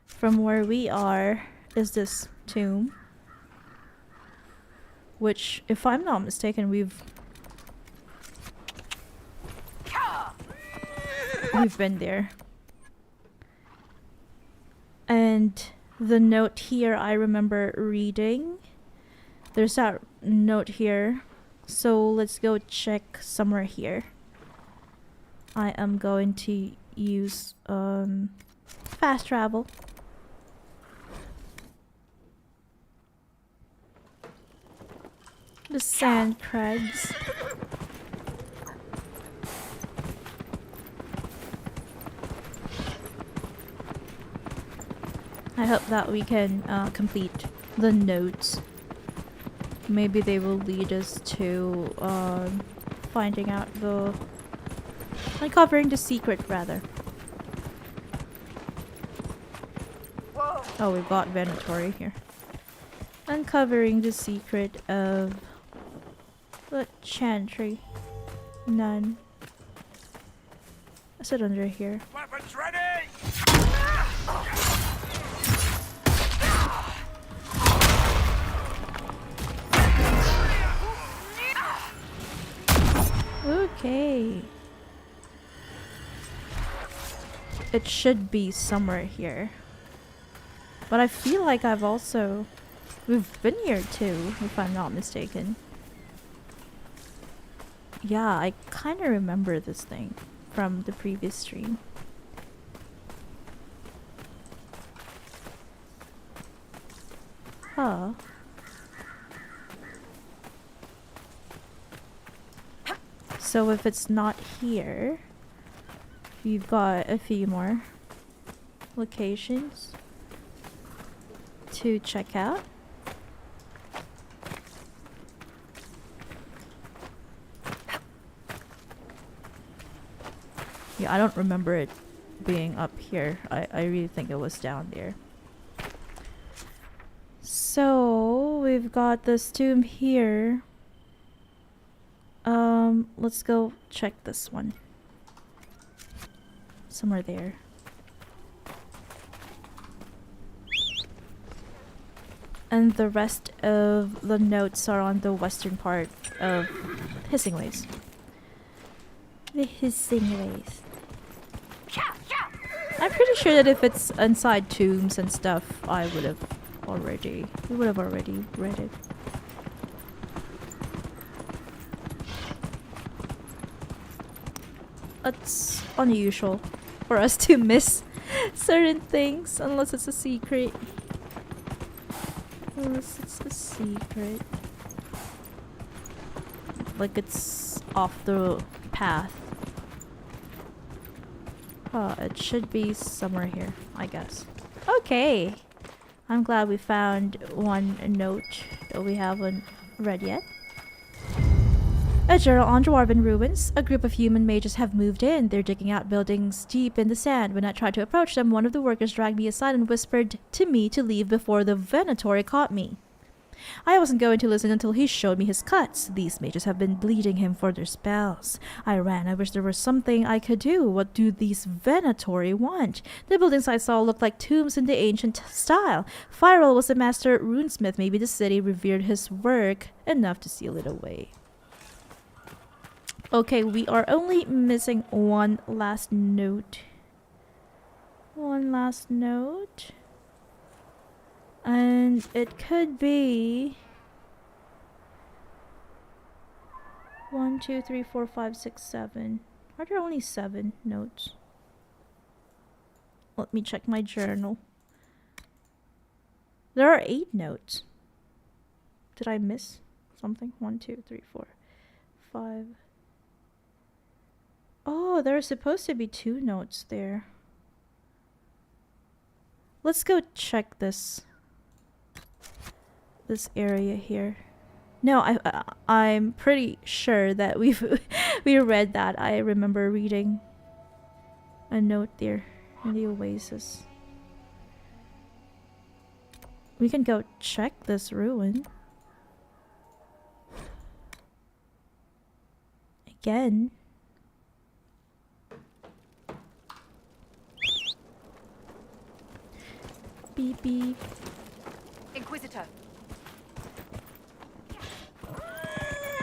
from where we are is this tomb, which, if I'm not mistaken, we've been there. And the note here I remember reading. There's that note here. So let's go check somewhere here. I am going to use fast travel. The sand crags. I hope that we can complete the notes. Maybe they will lead us to finding out uncovering the secret, rather. Whoa. Oh, we've got Venatori here. Uncovering the secret of the chantry. None. Is it under here? Weapons ready! Okay. It should be somewhere here. But I feel like we've been here too, if I'm not mistaken. Yeah, I kind of remember this thing from the previous stream. Huh. So if it's not here, we've got a few more locations to check out. Yeah, I don't remember it being up here. I really think it was down there. So we've got this tomb here. Let's go check this one. Somewhere there. And the rest of the notes are on the western part of Hissing Ways. The Hissing Ways. I'm pretty sure that if it's inside tombs and stuff, we would have already read it. It's unusual for us to miss certain things unless it's a secret. Unless it's a secret. Like it's off the path. Oh, it should be somewhere here, I guess. Okay. I'm glad we found one note that we haven't read yet. A journal on Dwarven ruins. A group of human mages have moved in. They're digging out buildings deep in the sand. When I tried to approach them, one of the workers dragged me aside and whispered to me to leave before the Venatori caught me. I wasn't going to listen until he showed me his cuts. These mages have been bleeding him for their spells. I ran. I wish there was something I could do. What do these Venatori want? The buildings I saw looked like tombs in the ancient style. Fairel was a master runesmith. Maybe the city revered his work enough to seal it away. Okay, we are only missing one last note. One last note. And it could be 1, 2, 3, 4, 5, 6, 7. Are there only 7 notes? Let me check my journal. There are 8 notes. Did I miss something? 1, 2, 3, 4, 5. Oh, there are supposed to be 2 notes there. Let's go check this area here. No, I'm pretty sure that we read that. I remember reading a note there in the oasis. We can go check this ruin again. Beep beep. Inquisitor.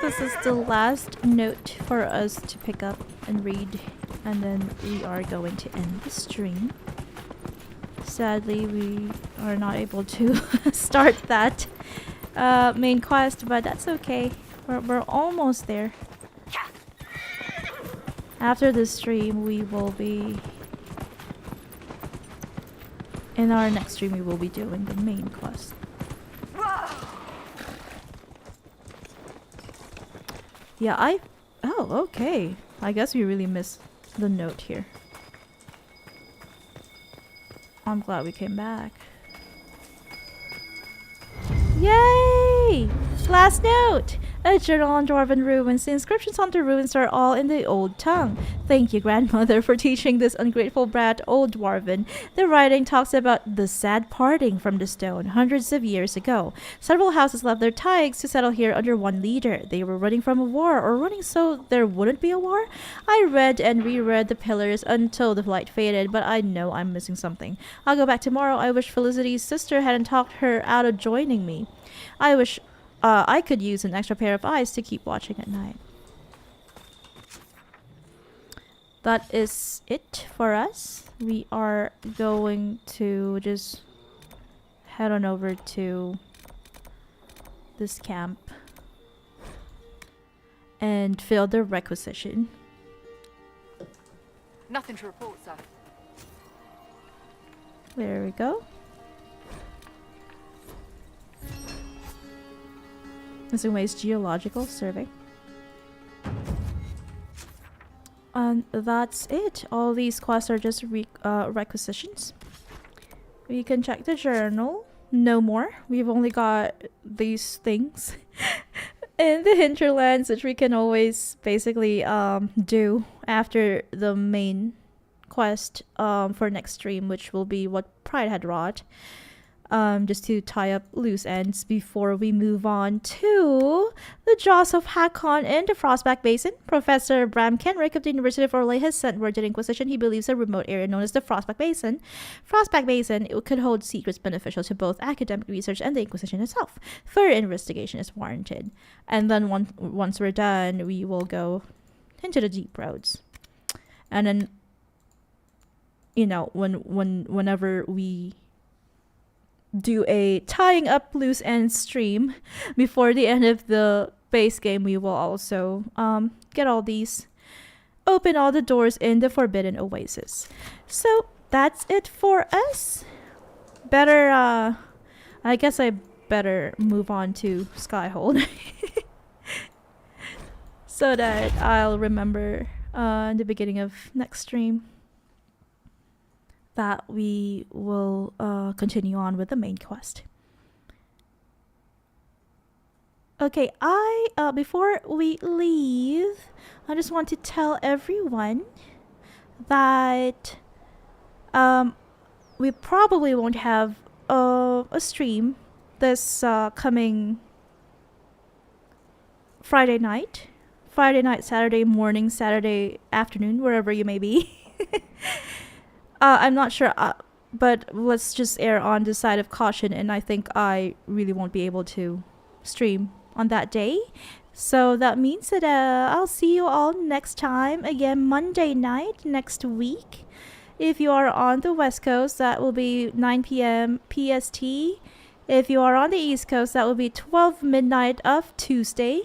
This is the last note for us to pick up and read, and then we are going to end the stream. Sadly, we are not able to start that main quest, but that's okay. We're almost there. After this stream, we will be... In our next stream, we will be doing the main quest. Yeah, oh, okay. I guess we really missed the note here. I'm glad we came back. Yay! Last note! A journal on Dwarven ruins. The inscriptions on the ruins are all in the old tongue. Thank you, grandmother, for teaching this ungrateful brat old Dwarven. The writing talks about the sad parting from the stone hundreds of years ago. Several houses left their tithes to settle here under one leader. They were running from a war, or running so there wouldn't be a war? I read and reread the pillars until the light faded, but I know I'm missing something. I'll go back tomorrow. I wish Felicity's sister hadn't talked her out of joining me. I wish I could use an extra pair of eyes to keep watching at night. That is it for us. We are going to just head on over to this camp and fill the requisition. Nothing to report, sir. There we go. Missing waste geological survey. And that's it. All these quests are just requisitions. We can check the journal. No more. We've only got these things in the hinterlands, which we can always basically do after the main quest for next stream, which will be what Pride had wrought. Just to tie up loose ends before we move on to the Jaws of Hakon in the Frostback Basin. Professor Bram Kenrick of the University of Orlais has sent word to the Inquisition. He believes a remote area known as the Frostback Basin. Frostback Basin it could hold secrets beneficial to both academic research and the Inquisition itself. Further investigation is warranted. And then once we're done, we will go into the deep roads. And then, you know, whenever we do a tying up loose ends stream before the end of the base game, we will also get all these, open all the doors in the Forbidden Oasis. So that's it for us. Better I guess I better move on to Skyhold so that I'll remember in the beginning of next stream that we will continue on with the main quest. Okay, before we leave, I just want to tell everyone that we probably won't have a stream this coming Friday night, Saturday morning, Saturday afternoon, wherever you may be. I'm not sure, but let's just err on the side of caution, and I think I really won't be able to stream on that day. So that means that I'll see you all next time, again Monday night next week. If you are on the West Coast, that will be 9 p.m. PST. If you are on the East Coast, that will be 12 midnight of Tuesday.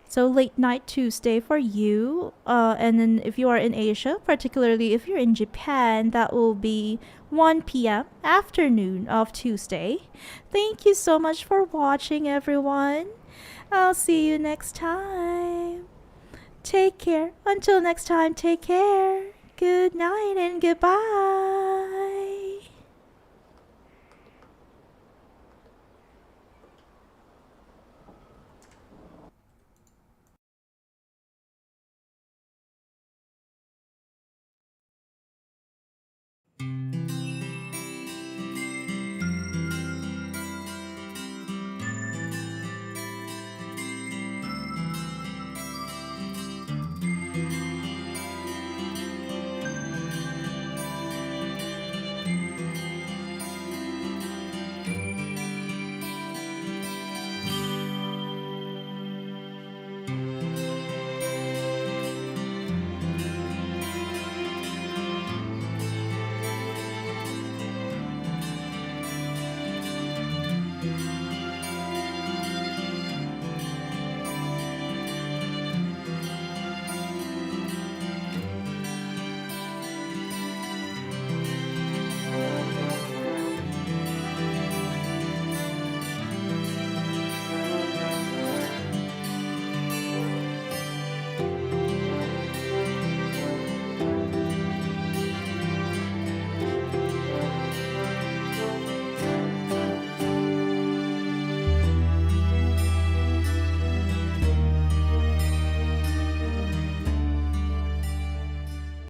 So late night Tuesday for you. And then if you are in Asia, particularly if you're in Japan, that will be 1 p.m. afternoon of Tuesday. Thank you so much for watching, everyone. I'll see you next time. Take care. Until next time, take care. Good night and goodbye.